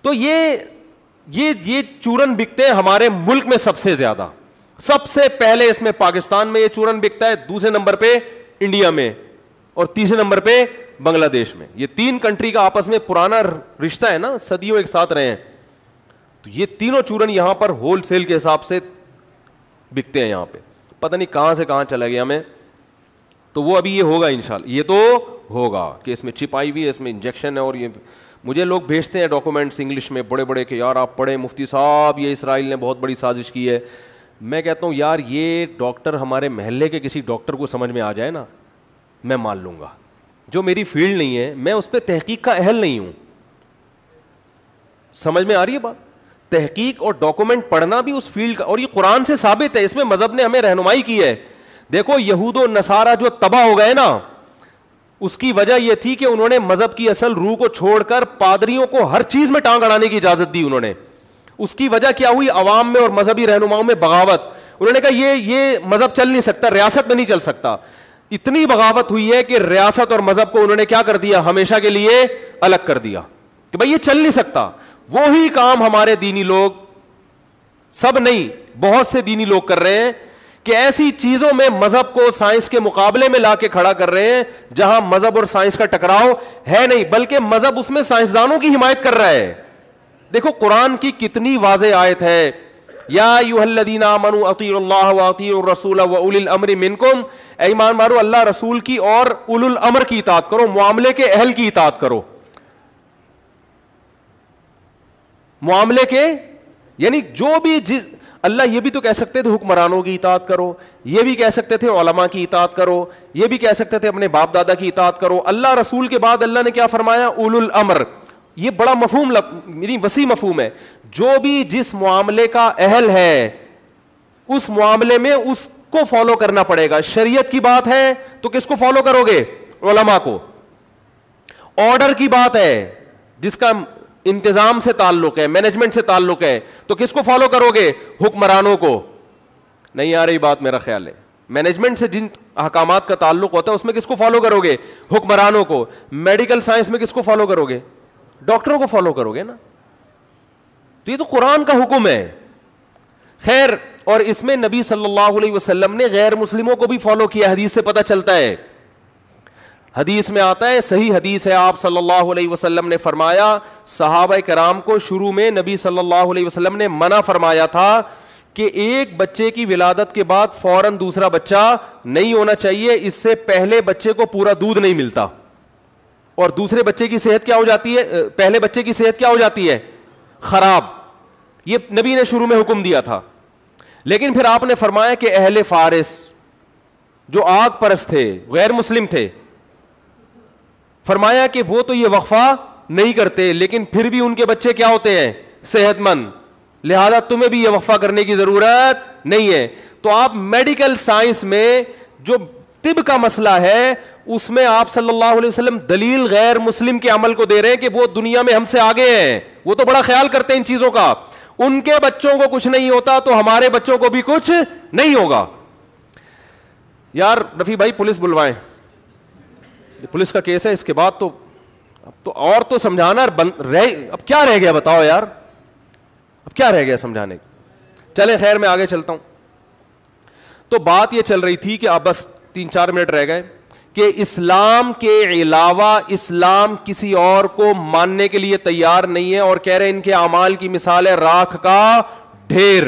تو یہ چورن بکتے ہیں ہمارے ملک میں سب سے زیادہ. سب سے پہلے اس میں پاکستان میں یہ چورن بکتا ہے, دوسرے نمبر پہ انڈیا میں, اور تیسرے نمبر پہ بنگلہ دیش میں. یہ 3 کنٹری کا آپس میں پرانا رشتہ ہے نا, صدیوں ایک ساتھ رہے ہیں. تو یہ تینوں چورن یہاں پر ہول سیل کے حساب سے بکتے ہیں یہاں پہ. پتہ نہیں کہاں سے کہاں چلا گیا میں. تو وہ ابھی یہ ہوگا انشاءاللہ, یہ تو ہوگا کہ اس میں چپ آئی ہوئی ہے, اس میں انجیکشن ہے. اور یہ مجھے لوگ بھیجتے ہیں ڈاکومنٹس انگلش میں بڑے بڑے کہ یار آپ پڑھیں مفتی صاحب, یہ اسرائیل نے بہت بڑی سازش کی ہے. میں کہتا ہوں یار یہ ڈاکٹر ہمارے محلے کے کسی ڈاکٹر کو سمجھ میں آ جائے نا, میں مان لوں گا. جو میری فیلڈ نہیں ہے, میں اس پہ تحقیق کا اہل نہیں ہوں. سمجھ میں آ رہی ہے بات؟ تحقیق اور ڈاکومنٹ پڑھنا بھی اس فیلڈ کا, اور یہ قرآن سے ثابت ہے, اس میں مذہب نے ہمیں رہنمائی کی ہے. دیکھو یہود و نصارہ جو تباہ ہو گئے نا, اس کی وجہ یہ تھی کہ انہوں نے مذہب کی اصل روح کو چھوڑ کر پادریوں کو ہر چیز میں ٹانگ اڑانے کی اجازت دی انہوں نے. اس کی وجہ کیا ہوئی؟ عوام میں اور مذہبی رہنماؤں میں بغاوت. انہوں نے کہا یہ مذہب چل نہیں سکتا, ریاست میں نہیں چل سکتا. اتنی بغاوت ہوئی ہے کہ ریاست اور مذہب کو انہوں نے کیا کر دیا؟ ہمیشہ کے لیے الگ کر دیا کہ بھائی یہ چل نہیں سکتا. وہی کام ہمارے دینی لوگ, سب نہیں بہت سے دینی لوگ کر رہے ہیں کہ ایسی چیزوں میں مذہب کو سائنس کے مقابلے میں لا کے کھڑا کر رہے ہیں جہاں مذہب اور سائنس کا ٹکراؤ ہے نہیں, بلکہ مذہب اس میں سائنسدانوں کی حمایت کر رہا ہے. دیکھو قرآن کی کتنی واضح آیت ہے, یا ایھا الذین آمنوا اطیعوا اللہ واطیعوا الرسول واولی الامر منکم, اے ایمان والو اللہ رسول کی اور اولو الامر کی اطاعت کرو, معاملے کے اہل کی اطاعت کرو. معاملے کے یعنی جو بھی اللہ یہ بھی تو کہہ سکتے تھے حکمرانوں کی اطاعت کرو, یہ بھی کہہ سکتے تھے علماء کی اطاعت کرو, یہ بھی کہہ سکتے تھے اپنے باپ دادا کی اطاعت کرو. اللہ رسول کے بعد اللہ نے کیا فرمایا؟ اولو الامر. یہ بڑا مفہوم, میری وسیع مفہوم ہے. جو بھی جس معاملے کا اہل ہے اس معاملے میں اس کو فالو کرنا پڑے گا. شریعت کی بات ہے تو کس کو فالو کرو گے؟ علماء کو. آرڈر کی بات ہے جس کا انتظام سے تعلق ہے, مینجمنٹ سے تعلق ہے, تو کس کو فالو کرو گے؟ حکمرانوں کو. نہیں آ رہی بات میرا خیال ہے. مینجمنٹ سے جن احکامات کا تعلق ہوتا ہے اس میں کس کو فالو کرو گے؟ حکمرانوں کو. میڈیکل سائنس میں کس کو فالو کرو گے؟ ڈاکٹروں کو فالو کرو گے نا. تو یہ تو قرآن کا حکم ہے. خیر, اور اس میں نبی صلی اللہ علیہ وسلم نے غیر مسلموں کو بھی فالو کیا, حدیث سے پتہ چلتا ہے. حدیث میں آتا ہے, صحیح حدیث ہے, آپ صلی اللہ علیہ وسلم نے فرمایا صحابہ کرام کو شروع میں نبی صلی اللہ علیہ وسلم نے منع فرمایا تھا کہ ایک بچے کی ولادت کے بعد فوراً دوسرا بچہ نہیں ہونا چاہیے, اس سے پہلے بچے کو پورا دودھ نہیں ملتا, اور دوسرے بچے کی صحت کیا ہو جاتی ہے, پہلے بچے کی صحت کیا ہو جاتی ہے؟ خراب. یہ نبی نے شروع میں حکم دیا تھا. لیکن پھر آپ نے فرمایا کہ اہل فارس جو آگ پرست تھے, غیر مسلم تھے, فرمایا کہ وہ تو یہ وقفہ نہیں کرتے لیکن پھر بھی ان کے بچے کیا ہوتے ہیں؟ صحت مند, لہذا تمہیں بھی یہ وقفہ کرنے کی ضرورت نہیں ہے. تو آپ میڈیکل سائنس میں جو طب کا مسئلہ ہے اس میں آپ صلی اللہ علیہ وسلم دلیل غیر مسلم کے عمل کو دے رہے ہیں کہ وہ دنیا میں ہم سے آگے ہیں, وہ تو بڑا خیال کرتے ہیں ان چیزوں کا. ان کے بچوں کو کچھ نہیں ہوتا تو ہمارے بچوں کو بھی کچھ نہیں ہوگا. یار رفیع بھائی پولیس بلوائیں, پولیس کا کیس ہے, اس کے بعد تو اب تو اور تو سمجھانا اب کیا رہ گیا بتاؤ یار, اب کیا رہ گیا سمجھانے کی. چلیں خیر میں آگے چلتا ہوں. تو بات یہ چل رہی تھی کہ اب بس 3-4 منٹ رہ گئے کہ اسلام کے علاوہ اسلام کسی اور کو ماننے کے لیے تیار نہیں ہے, اور کہہ رہے ان کے اعمال کی مثال ہے راکھ کا ڈھیر.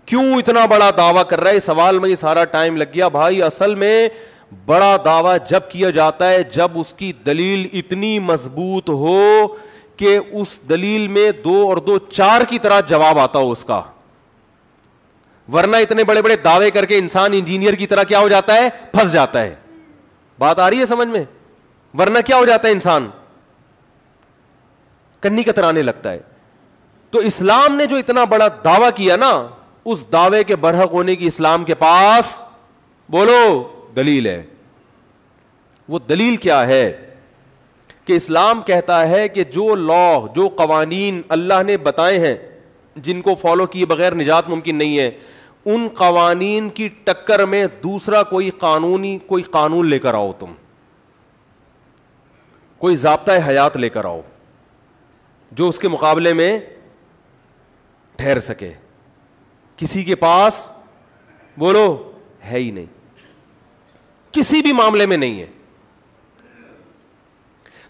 کیوں اتنا بڑا دعویٰ کر رہا ہے؟ سوال میں یہ سارا ٹائم لگ گیا. بھائی اصل میں بڑا دعویٰ جب کیا جاتا ہے جب اس کی دلیل اتنی مضبوط ہو کہ اس دلیل میں 2 اور 2 4 کی طرح جواب آتا ہو اس کا. ورنہ اتنے بڑے بڑے دعوے کر کے انسان انجینئر کی طرح کیا ہو جاتا ہے؟ پھنس جاتا ہے. بات آ رہی ہے سمجھ میں؟ ورنہ کیا ہو جاتا ہے انسان؟ کنی کترانے لگتا ہے. تو اسلام نے جو اتنا بڑا دعویٰ کیا نا, اس دعوے کے برحق ہونے کی اسلام کے پاس بولو دلیل ہے. وہ دلیل کیا ہے کہ اسلام کہتا ہے کہ جو لا, جو قوانین اللہ نے بتائے ہیں جن کو فالو کیے بغیر نجات ممکن نہیں ہے, ان قوانین کی ٹکر میں دوسرا کوئی قانون لے کر آؤ, تم کوئی ضابطۂ حیات لے کر آؤ جو اس کے مقابلے میں ٹھہر سکے. کسی کے پاس بولو ہے ہی نہیں, کسی بھی معاملے میں نہیں ہے.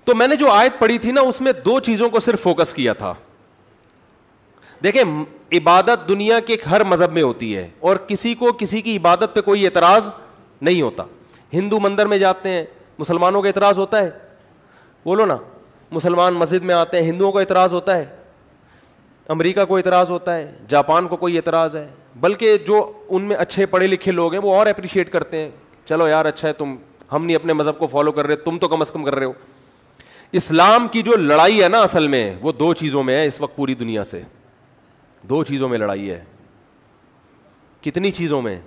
تو میں نے جو آیت پڑھی تھی نا, اس میں دو چیزوں کو صرف فوکس کیا تھا. دیکھیں, عبادت دنیا کے ہر مذہب میں ہوتی ہے اور کسی کو کسی کی عبادت پہ کوئی اعتراض نہیں ہوتا. ہندو مندر میں جاتے ہیں, مسلمانوں کا اعتراض ہوتا ہے, بولو نا. مسلمان مسجد میں آتے ہیں, ہندوؤں کو اعتراض ہوتا ہے, امریکہ کو اعتراض ہوتا ہے, جاپان کو کوئی اعتراض ہے. بلکہ جو ان میں اچھے پڑھے لکھے لوگ ہیں وہ اور اپریشیٹ کرتے ہیں, چلو یار اچھا ہے, ہم نہیں اپنے مذہب کو فالو کر رہے, تم تو کم از کم کر رہے ہو. اسلام کی جو لڑائی ہے نا اصل میں وہ دو چیزوں میں ہے اس وقت پوری دنیا سے. دو چیزوں میں لڑائی ہے. کتنی چیزوں میں؟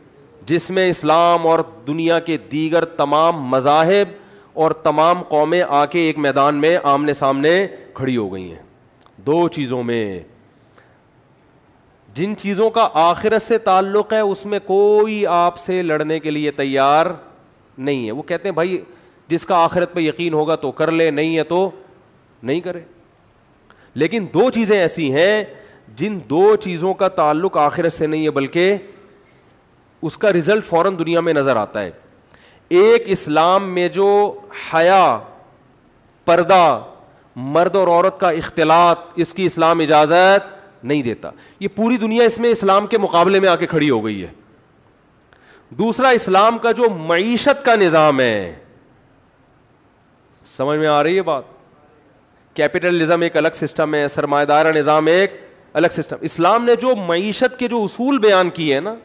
جس میں اسلام اور دنیا کے دیگر تمام مذاہب اور تمام قومیں آ کے ایک میدان میں آمنے سامنے کھڑی ہو گئی ہیں. دو چیزوں میں. جن چیزوں کا آخرت سے تعلق ہے اس میں کوئی آپ سے لڑنے کے لیے تیار نہیں ہے. وہ کہتے ہیں بھائی جس کا آخرت پہ یقین ہوگا تو کر لے, نہیں ہے تو نہیں کرے. لیکن دو چیزیں ایسی ہیں جن دو چیزوں کا تعلق آخرت سے نہیں ہے بلکہ اس کا رزلٹ فوراً دنیا میں نظر آتا ہے. ایک اسلام میں جو حیا, پردہ, مرد اور عورت کا اختلاط, اس کی اسلام اجازت نہیں دیتا. یہ پوری دنیا اس میں اسلام کے مقابلے میں آ کے کھڑی ہو گئی ہے. دوسرا, اسلام کا جو معیشت کا نظام ہے, سمجھ میں آ رہی ہے بات؟ کیپٹلزم ایک الگ سسٹم ہے, سرمایہ دارہ نظام ایک الگ سسٹم. اسلام نے جو معیشت کے جو اصول بیان کیے ہیں نا,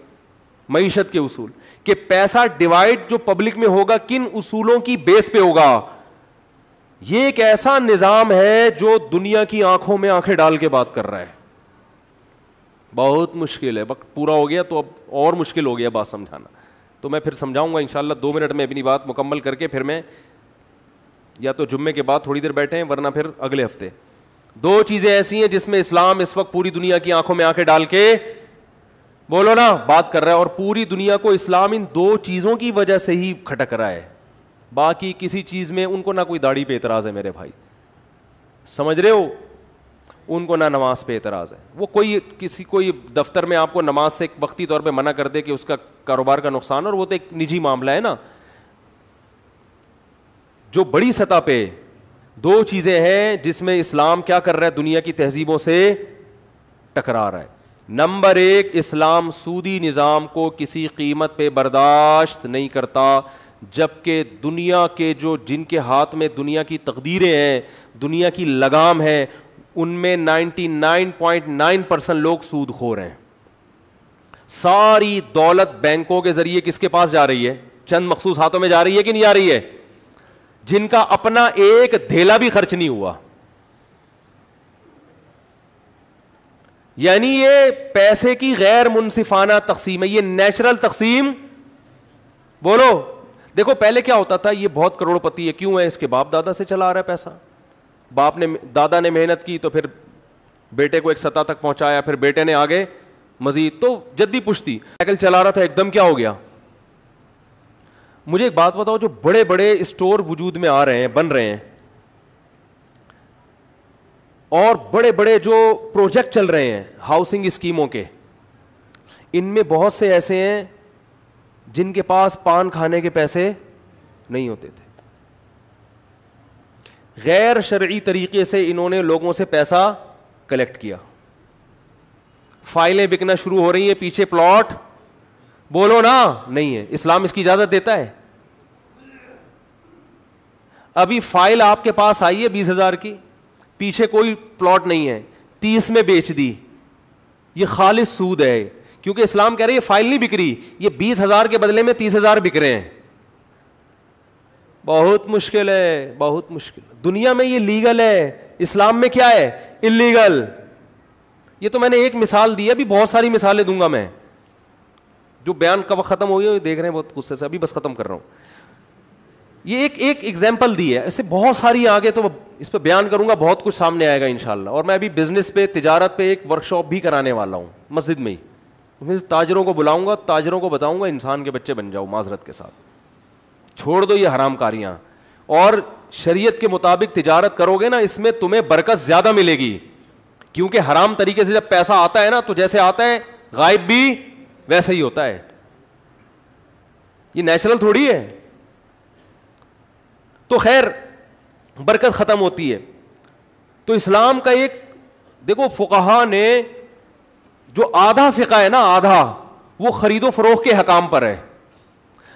معیشت کے اصول, کہ پیسہ ڈیوائڈ جو پبلک میں ہوگا کن اصولوں کی بیس پہ ہوگا, یہ ایک ایسا نظام ہے جو دنیا کی آنکھوں میں آنکھیں ڈال کے بات کر رہا ہے. بہت مشکل ہے. وقت پورا ہو گیا تو اب اور مشکل ہو گیا بات سمجھانا, تو میں پھر سمجھاؤں گا انشاءاللہ 2 منٹ میں اپنی بات مکمل کر کے, پھر میں یا تو جمعے کے بعد تھوڑی دیر بیٹھے ہیں ورنہ پھر اگلے ہفتے. دو چیزیں ایسی ہیں جس میں اسلام اس وقت پوری دنیا کی آنکھوں میں آنکھیں ڈال کے بولو نا بات کر رہا ہے, اور پوری دنیا کو اسلام ان دو چیزوں کی وجہ سے ہی کھٹک رہا ہے. باقی کسی چیز میں ان کو نہ کوئی داڑھی پہ اعتراض ہے میرے بھائی, سمجھ رہے ہو, ان کو نہ نماز پہ اعتراض ہے. وہ کوئی دفتر میں آپ کو نماز سے ایک وقتی طور پہ منع کر دے کہ اس کا کاروبار کا نقصان, اور وہ تو ایک نجی معاملہ ہے نا. جو بڑی سطح پہ دو چیزیں ہیں جس میں اسلام کیا کر رہا ہے, دنیا کی تہذیبوں سے ٹکرا رہا ہے. نمبر 1, اسلام سودی نظام کو کسی قیمت پہ برداشت نہیں کرتا, جبکہ دنیا کے جن کے ہاتھ میں دنیا کی تقدیریں ہیں, دنیا کی لگام ہے, ان میں 99.9% لوگ سود خور ہیں. ساری دولت بینکوں کے ذریعے کس کے پاس جا رہی ہے؟ چند مخصوص ہاتھوں میں جا رہی ہے کہ نہیں جا رہی ہے, جن کا اپنا ایک دھیلا بھی خرچ نہیں ہوا. یعنی یہ پیسے کی غیر منصفانہ تقسیم ہے, یہ نیچرل تقسیم. بولو, دیکھو پہلے کیا ہوتا تھا, یہ بہت کروڑ پتی ہے, کیوں ہے؟ اس کے باپ دادا سے چلا آ رہا ہے پیسہ. دادا نے محنت کی تو پھر بیٹے کو ایک سطح تک پہنچایا, پھر بیٹے نے آگے مزید, تو جدی پشتی سائیکل چلا رہا تھا, ایک دم کیا ہو گیا. مجھے ایک بات بتاؤ, جو بڑے بڑے اسٹور وجود میں آ رہے ہیں, بن رہے ہیں, اور بڑے بڑے جو پروجیکٹ چل رہے ہیں ہاؤسنگ اسکیموں کے, ان میں بہت سے ایسے ہیں جن کے پاس پان کھانے کے پیسے نہیں ہوتے تھے. غیر شرعی طریقے سے انہوں نے لوگوں سے پیسہ کلیکٹ کیا, فائلیں بکنا شروع ہو رہی ہیں, پیچھے پلاٹ بولو نا نہیں ہے. اسلام اس کی اجازت دیتا ہے؟ ابھی فائل آپ کے پاس آئی ہے 20,000 کی, پیچھے کوئی پلاٹ نہیں ہے, 30 میں بیچ دی, یہ خالص سود ہے. کیونکہ اسلام کہہ رہے یہ فائل نہیں بک رہی, یہ 20,000 کے بدلے میں 30,000 بک رہے ہیں. بہت مشکل ہے, بہت مشکل. دنیا میں یہ لیگل ہے, اسلام میں کیا ہے؟ اللیگل. یہ تو میں نے ایک مثال دی ہے, ابھی بہت ساری مثالیں دوں گا میں. جو بیان کب ختم ہو گئی دیکھ رہے ہیں بہت غصے سے, ابھی بس ختم کر رہا ہوں. یہ ایک ایگزامپل دی ہے, ایسے بہت ساری آگے تو اس پہ بیان کروں گا, بہت کچھ سامنے آئے گا انشاءاللہ. اور میں ابھی بزنس پہ, تجارت پہ ایک ورک شاپ بھی کرانے والا ہوں مسجد میں ہی. تاجروں کو بلاؤں گا, تاجروں کو بتاؤں گا انسان کے بچے بن جاؤ معذرت کے ساتھ, چھوڑ دو یہ حرام کاریاں, اور شریعت کے مطابق تجارت کرو گے نا, اس میں تمہیں برکت زیادہ ملے گی. کیونکہ حرام طریقے سے جب پیسہ آتا ہے نا تو جیسے آتا ہے غائب بھی ویسے ہی ہوتا ہے, یہ نیچرل تھوڑی ہے. تو خیر برکت ختم ہوتی ہے. تو اسلام کا ایک دیکھو, فقہا نے جو آدھا فقہ ہے نا, آدھا وہ خرید و فروخت کے حکام پر ہے.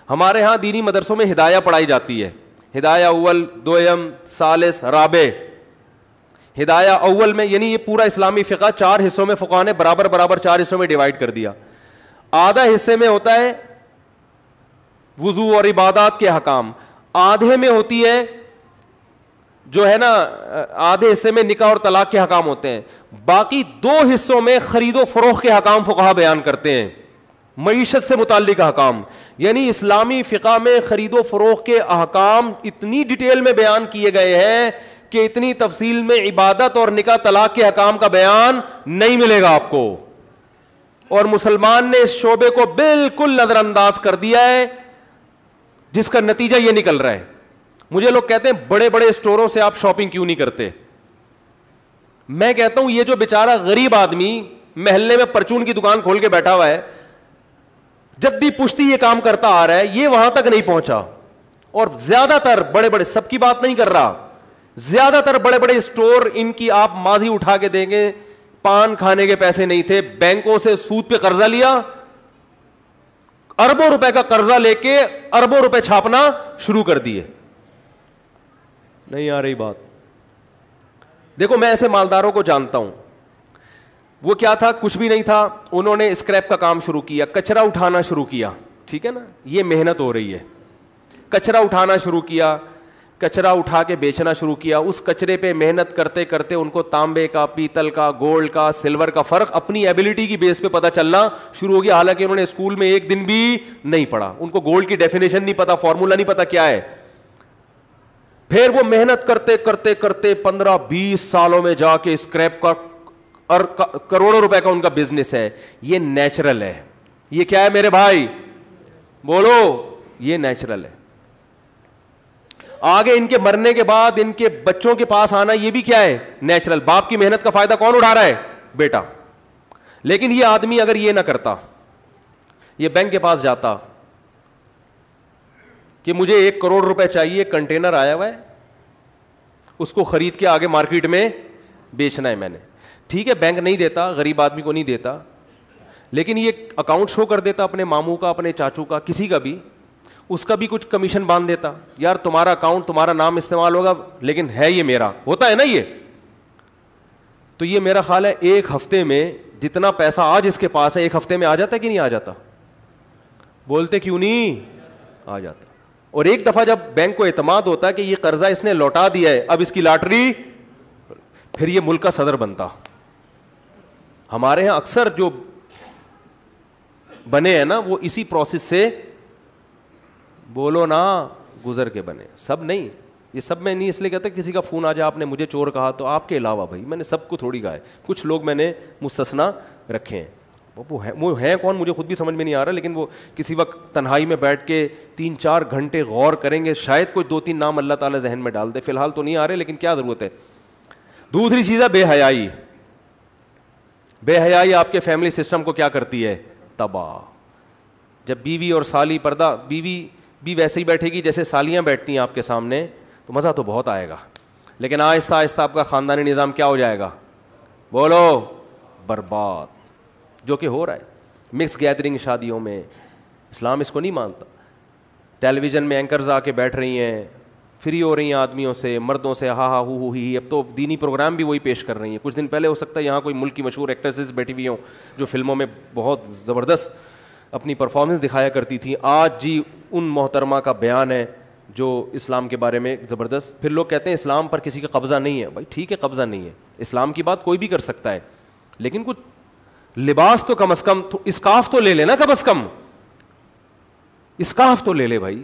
ہمارے ہاں دینی مدرسوں میں ہدایہ پڑھائی جاتی ہے, ہدایہ اول, دویم, ثالث, رابع. ہدایہ اول میں یعنی یہ پورا اسلامی فقہ 4 حصوں میں فقہا نے برابر 4 حصوں میں ڈیوائڈ کر دیا. آدھا حصے میں ہوتا ہے وضو اور عبادات کے حکام, آدھے میں ہوتی ہے جو ہے نا, آدھے حصے میں نکاح اور طلاق کے حکام ہوتے ہیں. باقی 2 حصوں میں خرید و فروخت کے حکام فقہا بیان کرتے ہیں, معیشت سے متعلق احکام. یعنی اسلامی فقہ میں خرید و فروخت کے احکام اتنی ڈیٹیل میں بیان کیے گئے ہیں کہ اتنی تفصیل میں عبادت اور نکاح طلاق کے حکام کا بیان نہیں ملے گا آپ کو. اور مسلمان نے اس شعبے کو بالکل نظر انداز کر دیا ہے, جس کا نتیجہ یہ نکل رہا ہے. مجھے لوگ کہتے ہیں بڑے بڑے اسٹوروں سے آپ شاپنگ کیوں نہیں کرتے. میں کہتا ہوں یہ جو بیچارہ غریب آدمی محلے میں پرچون کی دکان کھول کے بیٹھا ہوا ہے, جدی پشتی یہ کام کرتا آ رہا ہے, یہ وہاں تک نہیں پہنچا. اور زیادہ تر بڑے بڑے, سب کی بات نہیں کر رہا, زیادہ تر بڑے بڑے اسٹور, ان کی آپ ماضی اٹھا کے دیں گے, پان کھانے کے پیسے نہیں تھے, بینکوں سے سود پہ قرضہ لیا, اربوں روپے کا قرضہ لے کے اربوں روپے چھاپنا شروع کر دیے. نہیں آ رہی بات. دیکھو میں ایسے مالداروں کو جانتا ہوں, وہ کیا تھا, کچھ بھی نہیں تھا, انہوں نے اسکریپ کا کام شروع کیا, کچرا اٹھانا شروع کیا. ٹھیک ہے نا, یہ محنت ہو رہی ہے. کچرا اٹھانا شروع کیا, کچرا اٹھا کے بیچنا شروع کیا. اس کچرے پہ محنت کرتے کرتے ان کو تانبے کا, پیتل کا, گولڈ کا, سلور کا فرق اپنی ایبلٹی کی بیس پہ پتہ چلنا شروع ہو گیا. حالانکہ انہوں نے اسکول میں ایک دن بھی نہیں پڑھا, ان کو گولڈ کی ڈیفینیشن نہیں پتا, فارمولا نہیں پتا کیا ہے. پھر وہ محنت کرتے کرتے کرتے 15-20 سالوں میں جا کے اسکریپ کا اور کروڑوں روپے کا ان کا بزنس ہے. یہ نیچرل ہے. یہ کیا ہے میرے بھائی, بولو, یہ نیچرل ہے. آگے ان کے مرنے کے بعد ان کے بچوں کے پاس آنا, یہ بھی کیا ہے, نیچرل. باپ کی محنت کا فائدہ کون اٹھا رہا ہے, بیٹا. لیکن یہ آدمی اگر یہ نہ کرتا, یہ بینک کے پاس جاتا کہ مجھے 1 کروڑ روپے چاہیے, کنٹینر آیا ہوا ہے, اس کو خرید کے آگے مارکیٹ میں بیچنا ہے میں نے. ٹھیک ہے, بینک نہیں دیتا, غریب آدمی کو نہیں دیتا, لیکن یہ اکاؤنٹ شو کر دیتا اپنے ماموں کا, اپنے چاچو کا, کسی کا بھی, اس کا بھی کچھ کمیشن باندھ دیتا. یار تمہارا اکاؤنٹ, تمہارا نام استعمال ہوگا, لیکن ہے یہ میرا, ہوتا ہے نا یہ. تو یہ میرا خیال ہے 1 ہفتے میں جتنا پیسہ آج اس کے پاس ہے, 1 ہفتے میں آ جاتا ہے کہ نہیں آ جاتا, بولتے کیوں نہیں آ جاتا. اور ایک دفعہ جب بینک کو اعتماد ہوتا ہے کہ یہ قرضہ اس نے لوٹا دیا ہے, اب اس کی لاٹری, پھر یہ ملک کا صدر بنتا. ہمارے یہاں اکثر جو بنے ہیں نا وہ اسی پروسیس سے, بولو نا, گزر کے بنے. سب نہیں, یہ سب میں نہیں اس لیے کہتا کسی کا فون آ جائے آپ نے مجھے چور کہا تو آپ کے علاوہ بھائی میں نے سب کو تھوڑی کہا ہے, کچھ لوگ میں نے مستثنا رکھے ہیں. وہ ہیں کون مجھے خود بھی سمجھ میں نہیں آ رہا, لیکن وہ کسی وقت تنہائی میں بیٹھ کے 3-4 گھنٹے غور کریں گے, شاید کوئی 2-3 نام اللہ تعالیٰ ذہن میں ڈال دے. فی الحال تو نہیں آ رہے, لیکن کیا ضرورت ہے. دوسری چیز ہے بے حیائی. بے حیائی آپ کے فیملی سسٹم کو کیا کرتی ہے, تباہ. جب بیوی اور سالی پردہ, بیوی بھی ویسے ہی بیٹھے گی جیسے سالیاں بیٹھتی ہیں آپ کے سامنے, تو مزہ تو بہت آئے گا, لیکن آہستہ آہستہ آپ کا خاندانی نظام کیا ہو جائے گا, بولو, برباد. جو کہ ہو رہا ہے مکس گیدرنگ شادیوں میں. اسلام اس کو نہیں مانتا. ٹیلی ویژن میں اینکرز آ کے بیٹھ رہی ہیں, فری ہو رہی ہیں آدمیوں سے, مردوں سے, ہا ہا ہو ہی. اب تو دینی پروگرام بھی وہی پیش کر رہی ہیں. کچھ دن پہلے ہو سکتا ہے یہاں کوئی ملک کی مشہور ایکٹریسز بیٹھی ہوئی ہوں جو فلموں میں بہت زبردست اپنی پرفارمنس دکھایا کرتی تھی. آج جی ان محترمہ کا بیان ہے جو اسلام کے بارے میں زبردست. پھر لوگ کہتے ہیں اسلام پر کسی کا قبضہ نہیں ہے. بھائی ٹھیک ہے, قبضہ نہیں ہے, اسلام کی بات کوئی بھی کر سکتا ہے. لیکن کچھ لباس تو کم از کم اسکارف تو لے لے نا, کم از کم اسکارف تو لے لے بھائی.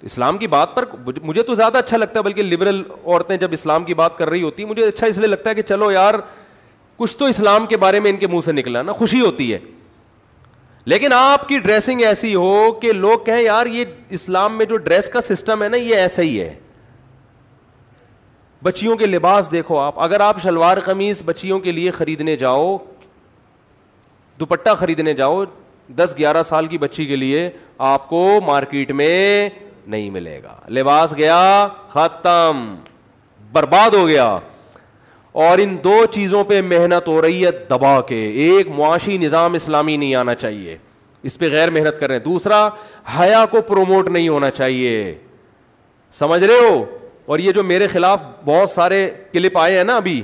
اسلام کی بات پر مجھے تو زیادہ اچھا لگتا ہے, بلکہ لبرل عورتیں جب اسلام کی بات کر رہی ہوتی ہیں مجھے اچھا اس لیے لگتا ہے کہ چلو یار کچھ تو اسلام کے بارے میں ان کے منہ سے نکلا نا, خوشی ہوتی ہے. لیکن آپ کی ڈریسنگ ایسی ہو کہ لوگ کہیں یار یہ اسلام میں جو ڈریس کا سسٹم ہے نا یہ ایسا ہی ہے. بچیوں کے لباس دیکھو آپ, اگر آپ شلوار قمیص بچیوں کے لیے خریدنے جاؤ, دوپٹہ خریدنے جاؤ 10-11 سال کی بچی کے لیے, آپ کو مارکیٹ میں نہیں ملے گا. لباس گیا, ختم, برباد ہو گیا. اور ان دو چیزوں پہ محنت ہو رہی ہے دبا کے. ایک معاشی نظام اسلامی نہیں آنا چاہیے, اس پہ غیر محنت کر رہے ہیں. دوسرا حیا کو پروموٹ نہیں ہونا چاہیے, سمجھ رہے ہو. اور یہ جو میرے خلاف بہت سارے کلپ آئے ہیں نا, ابھی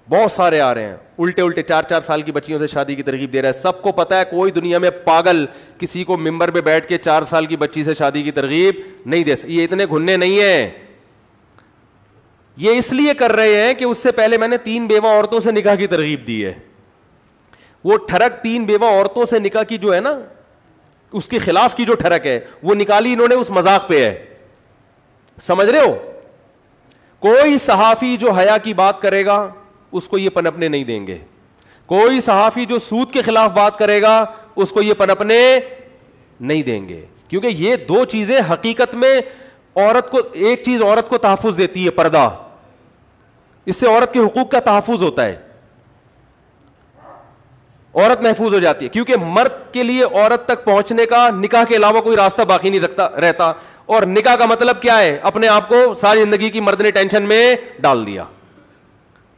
بہت سارے آ رہے ہیں, الٹے 4-4 سال کی بچیوں سے شادی کی ترغیب دے رہا ہے. سب کو پتا ہے کوئی دنیا میں پاگل کسی کو ممبر پہ بیٹھ کے 4 سال کی بچی سے شادی کی ترغیب نہیں دے سکتا. یہ اتنے گھننے نہیں ہیں. یہ اس لیے کر رہے ہیں کہ اس سے پہلے میں نے 3 بیوہ عورتوں سے نکاح کی ترغیب دی ہے. وہ ٹھڑک 3 بیوہ عورتوں سے نکاح کی جو ہے نا, اس کے خلاف کی جو ٹھڑک ہے وہ نکالی انہوں نے اس مذاق پہ ہے, سمجھ رہے ہو. کوئی صحافی جو حیا کی بات کرے گا اس کو یہ پنپنے نہیں دیں گے. کوئی صحافی جو سود کے خلاف بات کرے گا اس کو یہ پنپنے نہیں دیں گے, کیونکہ یہ دو چیزیں حقیقت میں عورت کو, ایک چیز عورت کو تحفظ دیتی ہے پردہ, اس سے عورت کے حقوق کا تحفظ ہوتا ہے, عورت محفوظ ہو جاتی ہے. کیونکہ مرد کے لیے عورت تک پہنچنے کا نکاح کے علاوہ کوئی راستہ باقی نہیں رہتا. اور نکاح کا مطلب کیا ہے, اپنے آپ کو ساری زندگی کی مرد نے ٹینشن میں ڈال دیا.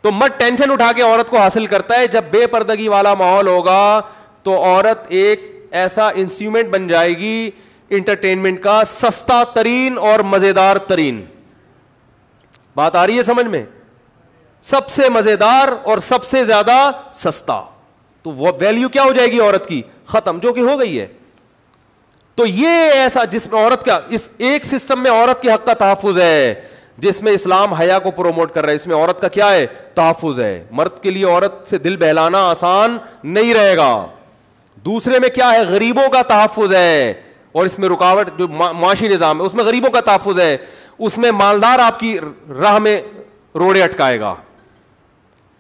تو مرد ٹینشن اٹھا کے عورت کو حاصل کرتا ہے. جب بے پردگی والا ماحول ہوگا تو عورت ایک ایسا انسٹرومنٹ بن جائے گی انٹرٹینمنٹ کا, سستا ترین اور مزیدار ترین. بات آ رہی ہے سمجھ میں؟ سب سے مزیدار اور سب سے زیادہ سستا. تو وہ ویلیو کیا ہو جائے گی عورت کی, ختم, جو کہ ہو گئی ہے. تو یہ ایسا جس میں عورت کا, اس ایک سسٹم میں عورت کے حق کا تحفظ ہے جس میں اسلام حیا کو پروموٹ کر رہا ہے, اس میں عورت کا کیا ہے, تحفظ ہے. مرد کے لیے عورت سے دل بہلانا آسان نہیں رہے گا. دوسرے میں کیا ہے, غریبوں کا تحفظ ہے, اور اس میں رکاوٹ جو معاشی نظام ہے اس میں غریبوں کا تحفظ ہے. اس میں مالدار آپ کی راہ میں روڑے اٹکائے گا.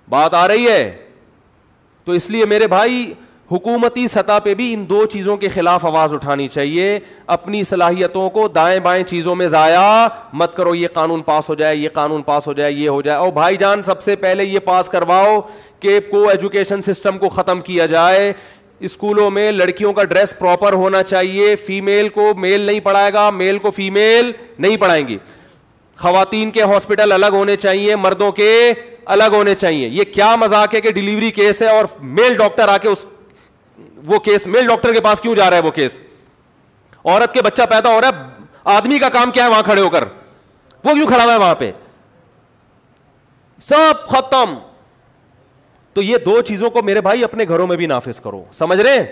بات آ رہی ہے؟ تو اس لیے میرے بھائی حکومتی سطح پہ بھی ان دو چیزوں کے خلاف آواز اٹھانی چاہیے. اپنی صلاحیتوں کو دائیں بائیں چیزوں میں ضائع مت کرو. یہ قانون پاس ہو جائے, یہ قانون پاس ہو جائے, یہ ہو جائے. اور بھائی جان سب سے پہلے یہ پاس کرواؤ کہ کو ایجوکیشن سسٹم کو ختم کیا جائے. اسکولوں میں لڑکیوں کا ڈریس پراپر ہونا چاہیے. فیمیل کو میل نہیں پڑھائے گا, میل کو فیمیل نہیں پڑھائیں گی. خواتین کے ہاسپٹل الگ ہونے چاہیے, مردوں کے الگ ہونے چاہیے. یہ کیا مذاق ہے کہ ڈیلیوری کیس ہے اور میل ڈاکٹر آ کے وہ کیس, میل ڈاکٹر کے پاس کیوں جا رہا ہے وہ کیس؟ عورت کے بچہ پیدا ہو رہا ہے, آدمی کا کام کیا ہے وہاں کھڑے ہو کر, وہ کیوں کھڑا ہوا ہے وہاں پہ؟ سب ختم. تو یہ دو چیزوں کو میرے بھائی اپنے گھروں میں بھی نافذ کرو, سمجھ رہے ہیں؟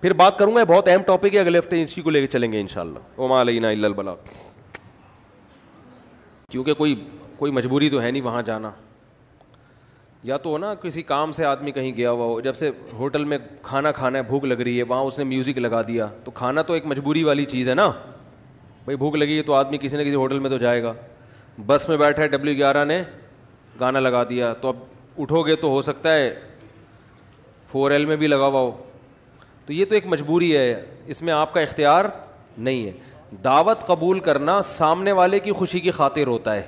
پھر بات کروں گا, بہت اہم ٹاپک ہے, اگلے ہفتے اسی کو لے کے چلیں گے انشاءاللہ. وما علینا الا البلاغ. کیونکہ کوئی مجبوری تو ہے نہیں وہاں جانا. یا تو نا کسی کام سے آدمی کہیں گیا ہوا ہو, جب سے ہوٹل میں کھانا کھانا ہے, بھوک لگ رہی ہے, وہاں اس نے میوزک لگا دیا, تو کھانا تو ایک مجبوری والی چیز ہے نا بھائی. بھوک لگی ہے تو آدمی کسی نہ کسی ہوٹل میں تو جائے گا. بس میں بیٹھا ہے, W11 نے گانا لگا دیا, تو اب اٹھو گے تو ہو سکتا ہے 4L میں بھی لگا ہوا ہو. تو یہ تو ایک مجبوری ہے, اس میں آپ کا اختیار نہیں ہے. دعوت قبول کرنا سامنے والے کی خوشی کی خاطر ہوتا ہے.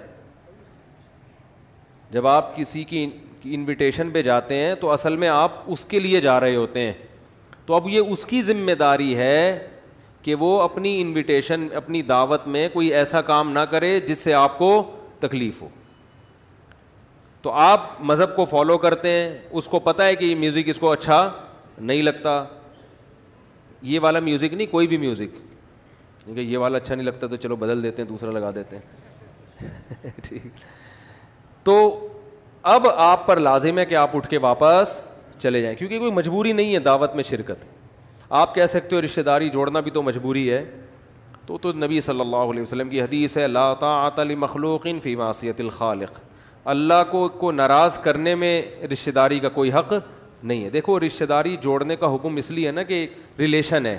جب آپ کسی کی انویٹیشن پہ جاتے ہیں تو اصل میں آپ اس کے لیے جا رہے ہوتے ہیں. تو اب یہ اس کی ذمہ داری ہے کہ وہ اپنی انویٹیشن, اپنی دعوت میں کوئی ایسا کام نہ کرے جس سے آپ کو تکلیف ہو. تو آپ مذہب کو فالو کرتے ہیں, اس کو پتہ ہے کہ یہ میوزک اس کو اچھا نہیں لگتا, یہ والا میوزک نہیں, کوئی بھی میوزک, کیونکہ یہ والا اچھا نہیں لگتا تو چلو بدل دیتے ہیں, دوسرا لگا دیتے ہیں. ٹھیک. تو اب آپ پر لازم ہے کہ آپ اٹھ کے واپس چلے جائیں, کیونکہ کوئی مجبوری نہیں ہے دعوت میں شرکت. آپ کہہ سکتے ہو رشتہ داری جوڑنا بھی تو مجبوری ہے, تو نبی صلی اللہ علیہ وسلم کی حدیث ہے, لا طاعۃ لمخلوق فی معصیۃ الخالق. اللہ کو ناراض کرنے میں رشتہ داری کا کوئی حق نہیں ہے. دیکھو رشتہ داری جوڑنے کا حکم اس لیے ہے نا کہ ریلیشن ہے,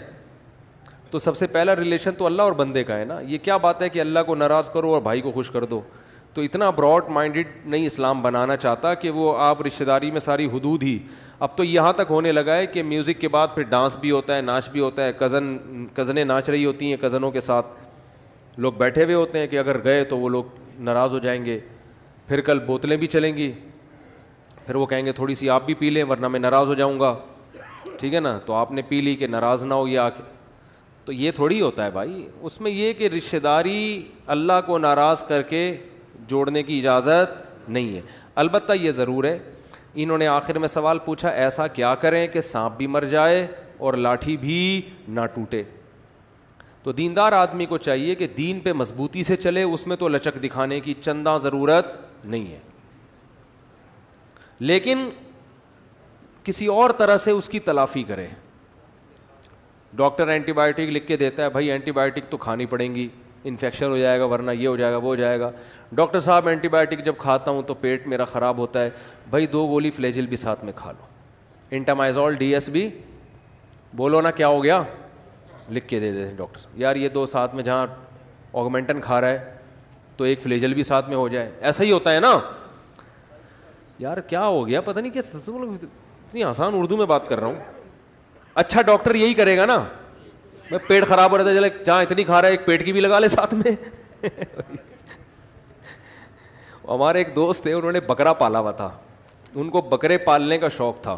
تو سب سے پہلا ریلیشن تو اللہ اور بندے کا ہے نا. یہ کیا بات ہے کہ اللہ کو ناراض کرو اور بھائی کو خوش کر دو. تو اتنا براڈ مائنڈیڈ نہیں اسلام بنانا چاہتا کہ وہ آپ رشتہ داری میں ساری حدود ہی. اب تو یہاں تک ہونے لگا ہے کہ میوزک کے بعد پھر ڈانس بھی ہوتا ہے, ناچ بھی ہوتا ہے. کزنیں ناچ رہی ہوتی ہیں کزنوں کے ساتھ, لوگ بیٹھے ہوئے ہوتے ہیں کہ اگر گئے تو وہ لوگ ناراض ہو جائیں گے. پھر کل بوتلیں بھی چلیں گی, پھر وہ کہیں گے تھوڑی سی آپ بھی پی لیں ورنہ میں ناراض ہو جاؤں گا. ٹھیک ہے نا, تو آپ نے پی لی کہ ناراض نہ ہو. یا تو یہ تھوڑی ہوتا ہے بھائی. اس میں یہ کہ رشتہ داری اللہ کو ناراض کر کے جوڑنے کی اجازت نہیں ہے. البتہ یہ ضرور ہے, انہوں نے آخر میں سوال پوچھا ایسا کیا کریں کہ سانپ بھی مر جائے اور لاٹھی بھی نہ ٹوٹے. تو دیندار آدمی کو چاہیے کہ دین پہ مضبوطی سے چلے, اس میں تو لچک دکھانے کی چندہ ضرورت نہیں ہے, لیکن کسی اور طرح سے اس کی تلافی کرے. ڈاکٹر اینٹی بائیوٹک لکھ کے دیتا ہے, بھائی اینٹی بائیوٹک تو کھانی پڑیں گی, انفیکشن ہو جائے گا ورنہ یہ ہو جائے گا وہ ہو جائے گا. ڈاکٹر صاحب اینٹی بائیوٹک جب کھاتا ہوں تو پیٹ میرا خراب ہوتا ہے, بھائی 2 گولی فلیجل بھی ساتھ میں کھا لو, انٹامائزول DS بھی بولو نا کیا ہو گیا, لکھ کے دے دیتے ڈاکٹر صاحب. یار یہ 2 ساتھ میں, جہاں آگمنٹن کھا رہا ہے تو ایک فلیجل بھی ساتھ میں ہو جائے. ایسا ہی ہوتا ہے نا یار, کیا ہو گیا پتہ نہیں کیا, اتنی آسان اردو میں بات کر رہا ہوں. اچھا ڈاکٹر یہی کرے گا نا, میں پیٹ خراب ہو رہا تھا چلے جہاں اتنی کھا رہا ہے ایک پیٹ کی بھی لگا لے ساتھ میں. ہمارے ایک دوست تھے, انہوں نے بکرا پالا ہوا تھا, ان کو بکرے پالنے کا شوق تھا.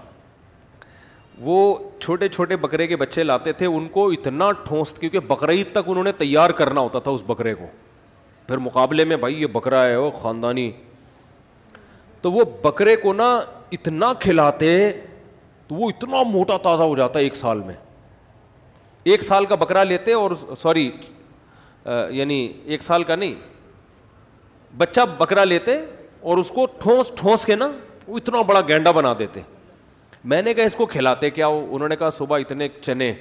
وہ چھوٹے چھوٹے بکرے کے بچے لاتے تھے, ان کو اتنا ٹھونس, کیونکہ بقرعید تک انہوں نے تیار کرنا ہوتا تھا اس بکرے کو, پھر مقابلے میں بھائی یہ بکرا ہے وہ خاندانی, تو وہ بکرے کو نا اتنا کھلاتے تو وہ اتنا موٹا تازہ ہو جاتا ہے 1 سال میں. 1 سال کا بکرا لیتے, اور سوری یعنی 1 سال کا نہیں, بچہ بکرا لیتے اور اس کو ٹھونس ٹھونس کے نا وہ اتنا بڑا گینڈا بنا دیتے. میں نے کہا اس کو کھلاتے کیا ہو, انہوں نے کہا صبح اتنے چنے,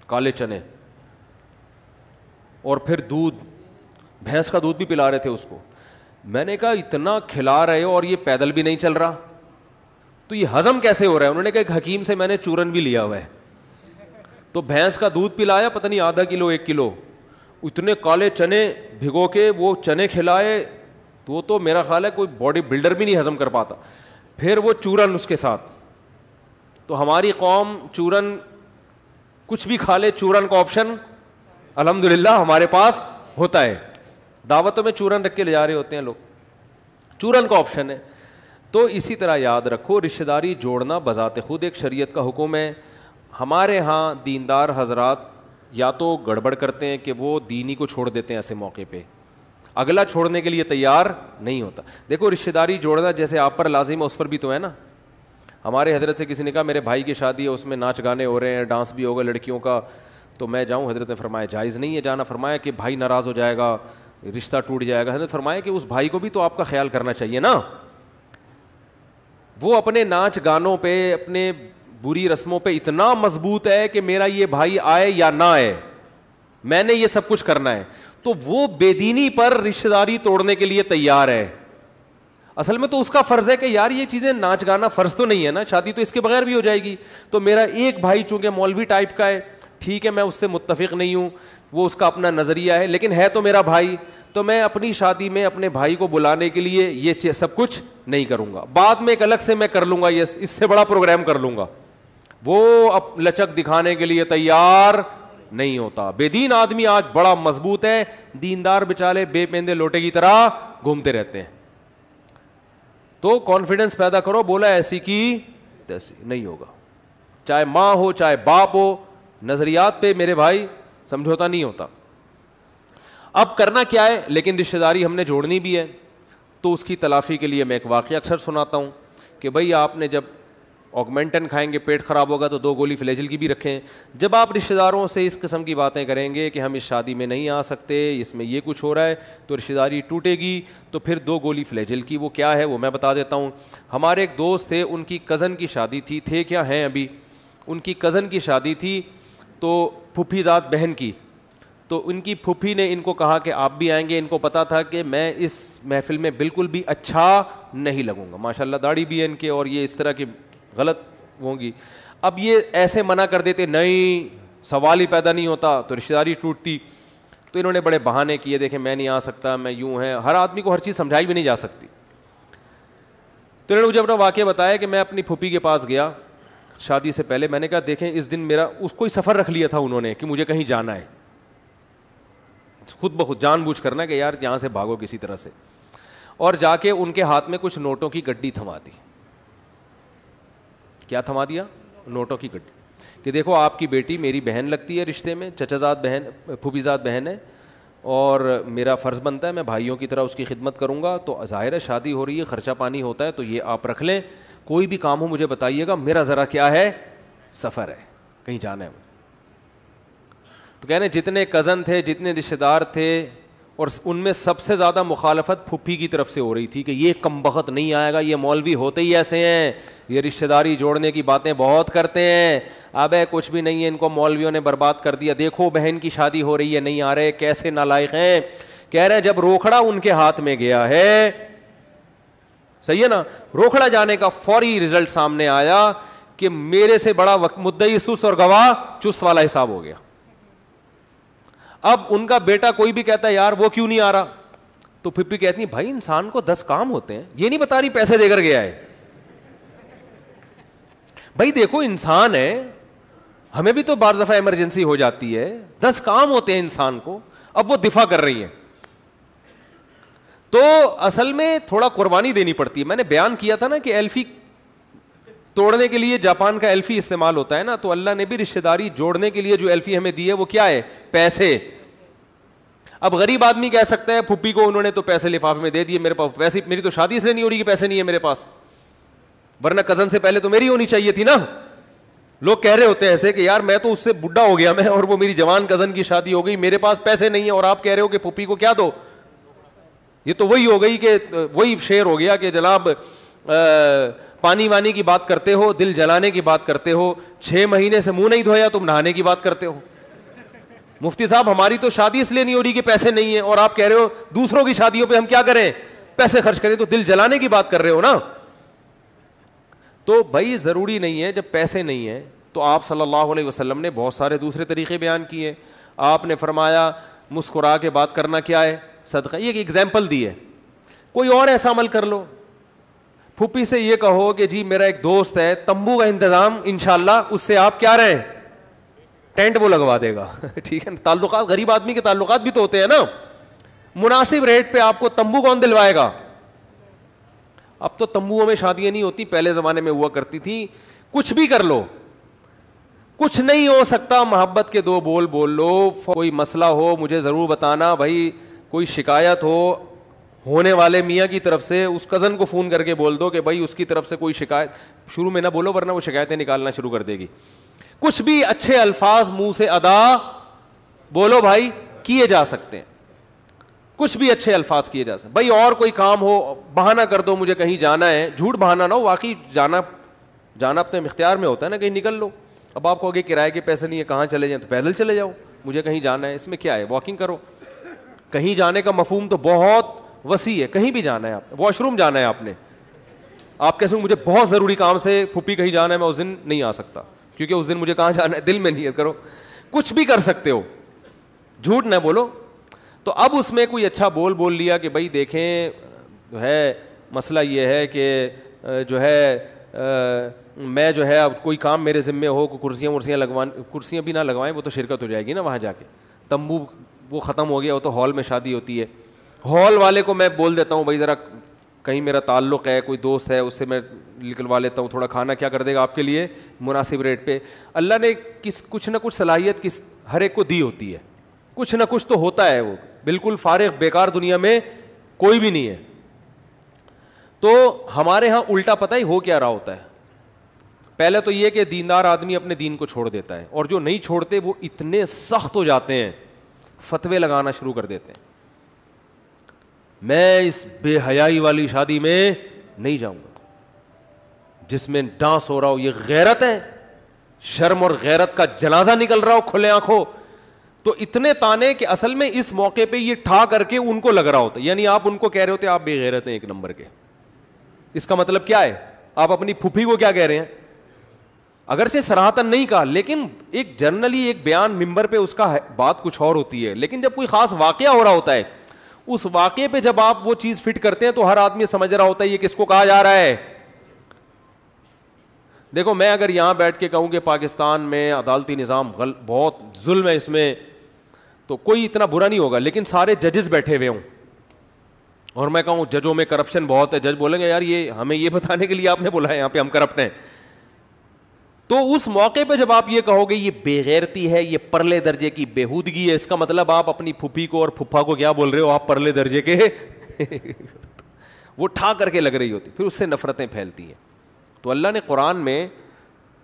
کالے چنے, اور پھر دودھ, بھینس کا دودھ بھی پلا رہے تھے اس کو. میں نے کہا اتنا کھلا رہے ہو اور یہ پیدل بھی نہیں چل رہا, تو یہ ہضم کیسے ہو رہا ہے؟ انہوں نے کہا ایک حکیم سے میں نے چورن بھی لیا ہوا ہے. تو بھینس کا دودھ پلایا, پتہ نہیں ½ کلو 1 کلو, اتنے کالے چنے بھگو کے وہ چنے کھلائے, تو وہ تو میرا خیال ہے کوئی باڈی بلڈر بھی نہیں ہضم کر پاتا. پھر وہ چورن اس کے ساتھ. تو ہماری قوم چورن کچھ بھی کھا لے, چورن کا آپشن الحمدللہ ہمارے پاس ہوتا ہے. دعوتوں میں چورن رکھ کے لے جا رہے ہوتے ہیں لوگ, چورن کا آپشن ہے. تو اسی طرح یاد رکھو, رشتہ داری جوڑنا بذات خود ایک شریعت کا حکم ہے. ہمارے ہاں دیندار حضرات یا تو گڑبڑ کرتے ہیں کہ وہ دینی کو چھوڑ دیتے ہیں ایسے موقع پہ, اگلا چھوڑنے کے لیے تیار نہیں ہوتا. دیکھو رشتہ داری جوڑنا جیسے آپ پر لازم ہے اس پر بھی تو ہے نا. ہمارے حضرت سے کسی نے کہا میرے بھائی کی شادی ہے, اس میں ناچ گانے ہو رہے ہیں, ڈانس بھی ہوگا لڑکیوں کا, تو میں جاؤں؟ حضرت نے فرمایا جائز نہیں ہے جانا. فرمایا کہ بھائی ناراض ہو جائے گا, رشتہ ٹوٹ جائے گا. حضرت فرمایا کہ اس بھائی کو بھی تو آپ کا خیال کرنا چاہیے نا. وہ اپنے ناچ گانوں پہ, اپنے بری رسموں پہ اتنا مضبوط ہے کہ میرا یہ بھائی آئے یا نہ آئے میں نے یہ سب کچھ کرنا ہے, تو وہ بے دینی پر رشتہ داری توڑنے کے لیے تیار ہے. اصل میں تو اس کا فرض ہے کہ یار یہ چیزیں ناچ گانا فرض تو نہیں ہے نا, شادی تو اس کے بغیر بھی ہو جائے گی. تو میرا ایک بھائی چونکہ مولوی ٹائپ کا ہے, ٹھیک ہے میں اس سے متفق نہیں ہوں, وہ اس کا اپنا نظریہ ہے, لیکن ہے تو میرا بھائی, تو میں اپنی شادی میں اپنے بھائی کو بلانے کے لیے یہ سب کچھ نہیں کروں گا. بعد میں ایک الگ سے میں کر لوں گا, یہ اس سے بڑا پروگرام کر لوں گا. وہ اب لچک دکھانے کے لیے تیار نہیں ہوتا. بے دین آدمی آج بڑا مضبوط ہے, دیندار بیچارے بے پیندے لوٹے کی طرح گھومتے رہتے ہیں. تو کانفیڈنس پیدا کرو, بولا ایسی کی تیسی نہیں ہوگا, چاہے ماں ہو چاہے باپ ہو, نظریات پہ میرے بھائی سمجھوتا نہیں ہوتا. اب کرنا کیا ہے, لیکن رشتہ داری ہم نے جوڑنی بھی ہے, تو اس کی تلافی کے لیے میں ایک واقعہ اکثر سناتا ہوں کہ بھئی آپ نے جب آگمنٹن کھائیں گے پیٹ خراب ہوگا تو 2 گولی فلیجل کی بھی رکھیں. جب آپ رشتہ داروں سے اس قسم کی باتیں کریں گے کہ ہم اس شادی میں نہیں آ سکتے, اس میں یہ کچھ ہو رہا ہے, تو رشتہ داری ٹوٹے گی. تو پھر 2 گولی فلیجل کی وہ کیا ہے وہ میں بتا دیتا ہوں. ہمارے ایک دوست تھے, ان کی کزن کی شادی تھی, تھے کیا ہیں ابھی, ان کی کزن کی شادی تھی, تو پھوپھی ذات بہن کی. تو ان کی پھوپھی نے ان کو کہا کہ آپ بھی آئیں گے. ان کو پتا تھا کہ میں اس محفل میں بالکل بھی اچھا نہیں لگوں گا. ماشاءاللہ داڑھی بھی ہے ان کے, اور یہ اس طرح کی غلط ہوں گی. اب یہ ایسے منع کر دیتے, نہیں سوال ہی پیدا نہیں ہوتا, تو رشتہ داری ٹوٹتی. تو انہوں نے بڑے بہانے کیے, دیکھیں میں نہیں آ سکتا, میں یوں ہے. ہر آدمی کو ہر چیز سمجھائی بھی نہیں جا سکتی. تو انہوں نے مجھے اپنا واقعہ بتایا کہ میں اپنی پھوپھی کے پاس گیا شادی سے پہلے. میں نے کہا دیکھیں اس دن میرا اس کو ہی سفر رکھ لیا تھا انہوں نے کہ مجھے کہیں جانا ہے, خود بخود جان بوجھ کرنا کہ یار یہاں سے بھاگو کسی طرح سے, اور جا کے ان کے ہاتھ میں کچھ نوٹوں کی گڈی تھما دی. کیا تھما دیا؟ نوٹوں کی گڈی, کہ دیکھو آپ کی بیٹی میری بہن لگتی ہے رشتے میں, چچا زاد بہن, پھوپھی زاد بہن ہے, اور میرا فرض بنتا ہے میں بھائیوں کی طرح اس کی خدمت کروں گا. تو ظاہر ہے شادی ہو رہی ہے, خرچہ پانی ہوتا ہے, تو یہ آپ رکھ لیں, کوئی بھی کام ہو مجھے بتائیے گا, میرا ذرا کیا ہے سفر ہے, کہیں جانا ہے. تو کہنے جتنے کزن تھے, جتنے رشتہ دار تھے, اور ان میں سب سے زیادہ مخالفت پھوپھی کی طرف سے ہو رہی تھی کہ یہ کمبخت نہیں آئے گا, یہ مولوی ہوتے ہی ایسے ہیں, یہ رشتہ داری جوڑنے کی باتیں بہت کرتے ہیں. اب کچھ بھی نہیں ہے, ان کو مولویوں نے برباد کر دیا. دیکھو بہن کی شادی ہو رہی ہے, نہیں آ رہے, کیسے نالائق ہیں. کہہ رہے ہیں جب روکھڑا ان کے ہاتھ میں گیا ہے, صحیح ہے نا, روکھڑا جانے کا فوری رزلٹ سامنے آیا کہ میرے سے بڑا مدعی سست اور گواہ چست والا حساب ہو گیا. اب ان کا بیٹا کوئی بھی کہتا ہے یار وہ کیوں نہیں آ رہا, تو پھپھی کہتی ہیں بھائی انسان کو 10 کام ہوتے ہیں, یہ نہیں بتا رہی پیسے دے کر گیا ہے. بھائی دیکھو انسان ہے, ہمیں بھی تو بعض دفعہ ایمرجنسی ہو جاتی ہے, 10 کام ہوتے ہیں انسان کو. اب وہ دفاع کر رہی ہیں. تو اصل میں تھوڑا قربانی دینی پڑتی ہے. میں نے بیان کیا تھا نا کہ ایلفی توڑنے کے لیے جاپان کا ایلفی استعمال ہوتا ہے نا, تو اللہ نے بھی رشتہ داری جوڑنے کے لیے جو ایلفی ہمیں دی ہے وہ کیا ہے, پیسے. اب غریب آدمی کہہ سکتا ہے پھپھی کو انہوں نے تو پیسے لفافے میں دے دیے, میرے پاس پیسے, میری تو شادی اس لیے نہیں ہو رہی کہ پیسے نہیں ہے میرے پاس, ورنہ کزن سے پہلے تو میری ہونی چاہیے تھی نا. لوگ کہہ رہے ہوتے ہیں ایسے کہ یار میں تو اس سے بڈھا ہو گیا میں, اور وہ میری جوان کزن کی شادی ہو گئی, میرے پاس پیسے نہیں ہیں, اور آپ کہہ رہے ہو کہ پھپھی کو کیا دو. یہ تو وہی ہو گئی کہ وہی شعر ہو گیا کہ جناب پانی وانی کی بات کرتے ہو, دل جلانے کی بات کرتے ہو, 6 مہینے سے منہ نہیں دھویا تم نہانے کی بات کرتے ہو. مفتی صاحب ہماری تو شادی اس لیے نہیں ہو رہی کہ پیسے نہیں ہیں, اور آپ کہہ رہے ہو دوسروں کی شادیوں پہ ہم کیا کریں, پیسے خرچ کریں. تو دل جلانے کی بات کر رہے ہو نا. تو بھائی ضروری نہیں ہے, جب پیسے نہیں ہیں تو آپ صلی اللہ علیہ وسلم نے بہت سارے دوسرے طریقے بیان کیے. آپ نے فرمایا مسکرا کے بات کرنا کیا ہے, صدقہ. یہ ایک ایگزامپل دی ہے. کوئی اور ایسا عمل کر لو. پھوپھی سے یہ کہو کہ جی میرا ایک دوست ہے, تمبو کا انتظام انشاءاللہ اس سے آپ کیا رہیں, ٹینٹ وہ لگوا دے گا. ٹھیک ہے, تعلقات, غریب آدمی کے تعلقات بھی تو ہوتے ہیں نا. مناسب ریٹ پہ آپ کو تمبو کون دلوائے گا. اب تو تمبوؤں میں شادیاں نہیں ہوتی, پہلے زمانے میں ہوا کرتی تھی. کچھ بھی کر لو, کچھ نہیں ہو سکتا, محبت کے 2 بول بول لو. کوئی مسئلہ ہو مجھے ضرور بتانا بھائی, کوئی شکایت ہو ہونے والے میاں کی طرف سے, اس کزن کو فون کر کے بول دو کہ بھائی اس کی طرف سے کوئی شکایت. شروع میں نہ بولو ورنہ وہ شکایتیں نکالنا شروع کر دے گی. کچھ بھی اچھے الفاظ منہ سے ادا بولو بھائی, کیے جا سکتے ہیں. کچھ بھی اچھے الفاظ کیے جا سکتے. بھائی اور کوئی کام ہو, بہانہ کر دو مجھے کہیں جانا ہے, جھوٹ بہانہ نہ ہو, واقعی جانا اپنے اختیار میں ہوتا ہے نا, کہیں نکل لو. اب آپ کو آگے کرائے کے پیسے نہیں ہے, کہاں چلے جائیں, تو پیدل چلے جاؤ, مجھے کہیں جانا ہے, اس میں کیا ہے, واکنگ کرو. کہیں جانے کا مفہوم تو بہت وسیع ہے. کہیں بھی جانا ہے, آپ واش روم جانا ہے, آپ نے, آپ کیسے مجھے بہت ضروری کام سے پھپھی کہیں جانا ہے, میں اس دن نہیں آ سکتا کیونکہ اس دن مجھے کہاں جانا ہے, دل میں نیت کرو. کچھ بھی کر سکتے ہو, جھوٹ نہ بولو. تو اب اس میں کوئی اچھا بول لیا کہ بھائی دیکھیں جو ہے مسئلہ یہ ہے کہ جو ہے میں جو ہے اب کوئی کام میرے ذمے ہو, کرسیاں کرسیاں بھی نہ لگوائیں, وہ تو شرکت ہو جائے گی نا وہاں جا کے. تمبو وہ ختم ہو گیا, وہ تو ہال میں شادی ہوتی ہے. ہال والے کو میں بول دیتا ہوں بھائی ذرا کہیں میرا تعلق ہے, کوئی دوست ہے, اس سے میں نکلوا لیتا ہوں, تھوڑا کھانا کیا کر دے گا آپ کے لیے مناسب ریٹ پہ. اللہ نے کچھ نہ کچھ صلاحیت ہر ایک کو دی ہوتی ہے, کچھ نہ کچھ تو ہوتا ہے. وہ بالکل فارغ بیکار دنیا میں کوئی بھی نہیں ہے. تو ہمارے ہاں الٹا پتہ ہی ہو کیا رہا ہوتا ہے. پہلے تو یہ کہ دیندار آدمی اپنے دین کو چھوڑ دیتا ہے, اور جو نہیں چھوڑتے وہ اتنے سخت ہو جاتے ہیں, فتوے لگانا شروع کر دیتے ہیں. میں اس بے حیائی والی شادی میں نہیں جاؤں گا جس میں ڈانس ہو رہا ہو, یہ غیرت ہے, شرم اور غیرت کا جنازہ نکل رہا ہو کھلے آنکھوں. تو اتنے تانے کہ اصل میں اس موقع پہ یہ ٹھا کر کے ان کو لگ رہا ہوتا ہے, یعنی آپ ان کو کہہ رہے ہوتے آپ بے غیرت ہیں ایک نمبر کے. اس کا مطلب کیا ہے؟ آپ اپنی پھوپھی کو کیا کہہ رہے ہیں؟ اگرچہ صراحتاً نہیں کہا, لیکن ایک جنرلی ایک بیان ممبر پہ اس کا بات کچھ اور ہوتی ہے, لیکن جب کوئی خاص واقعہ ہو رہا ہوتا ہے, اس واقعے پہ جب آپ وہ چیز فٹ کرتے ہیں تو ہر آدمی سمجھ رہا ہوتا ہے یہ کس کو کہا جا رہا ہے. دیکھو میں اگر یہاں بیٹھ کے کہوں کہ پاکستان میں عدالتی نظام بہت ظلم ہے اس میں, تو کوئی اتنا برا نہیں ہوگا, لیکن سارے ججز بیٹھے ہوئے ہوں اور میں کہوں ججوں میں کرپشن بہت ہے, جج بولیں گے یار یہ ہمیں یہ بتانے کے لیے آپ نے بولا ہے یہاں پہ ہم کرپٹ ہیں. تو اس موقع پہ جب آپ یہ کہو گے یہ بے غیرتی ہے, یہ پرلے درجے کی بےہودگی ہے, اس کا مطلب آپ اپنی پھوپھی کو اور پھپھا کو کیا بول رہے ہو؟ آپ پرلے درجے کے وہ ٹھا کر کے لگ رہی ہوتی, پھر اس سے نفرتیں پھیلتی ہیں. تو اللہ نے قرآن میں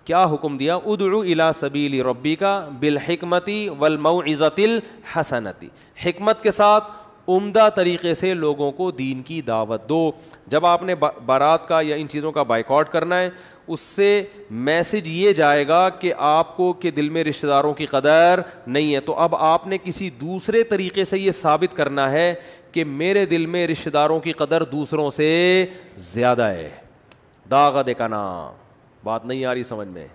کیا حکم دیا؟ ادعو الی سبیل ربک بالحکمت والموعظۃ الحسنۃ, حکمت کے ساتھ عمدہ طریقے سے لوگوں کو دین کی دعوت دو. جب آپ نے بارات کا یا ان چیزوں کا بائیکاٹ کرنا ہے, اس سے میسج یہ جائے گا کہ آپ کو کہ دل میں رشتہ داروں کی قدر نہیں ہے, تو اب آپ نے کسی دوسرے طریقے سے یہ ثابت کرنا ہے کہ میرے دل میں رشتہ داروں کی قدر دوسروں سے زیادہ ہے. داغ دکھانا, بات نہیں آ رہی سمجھ میں؟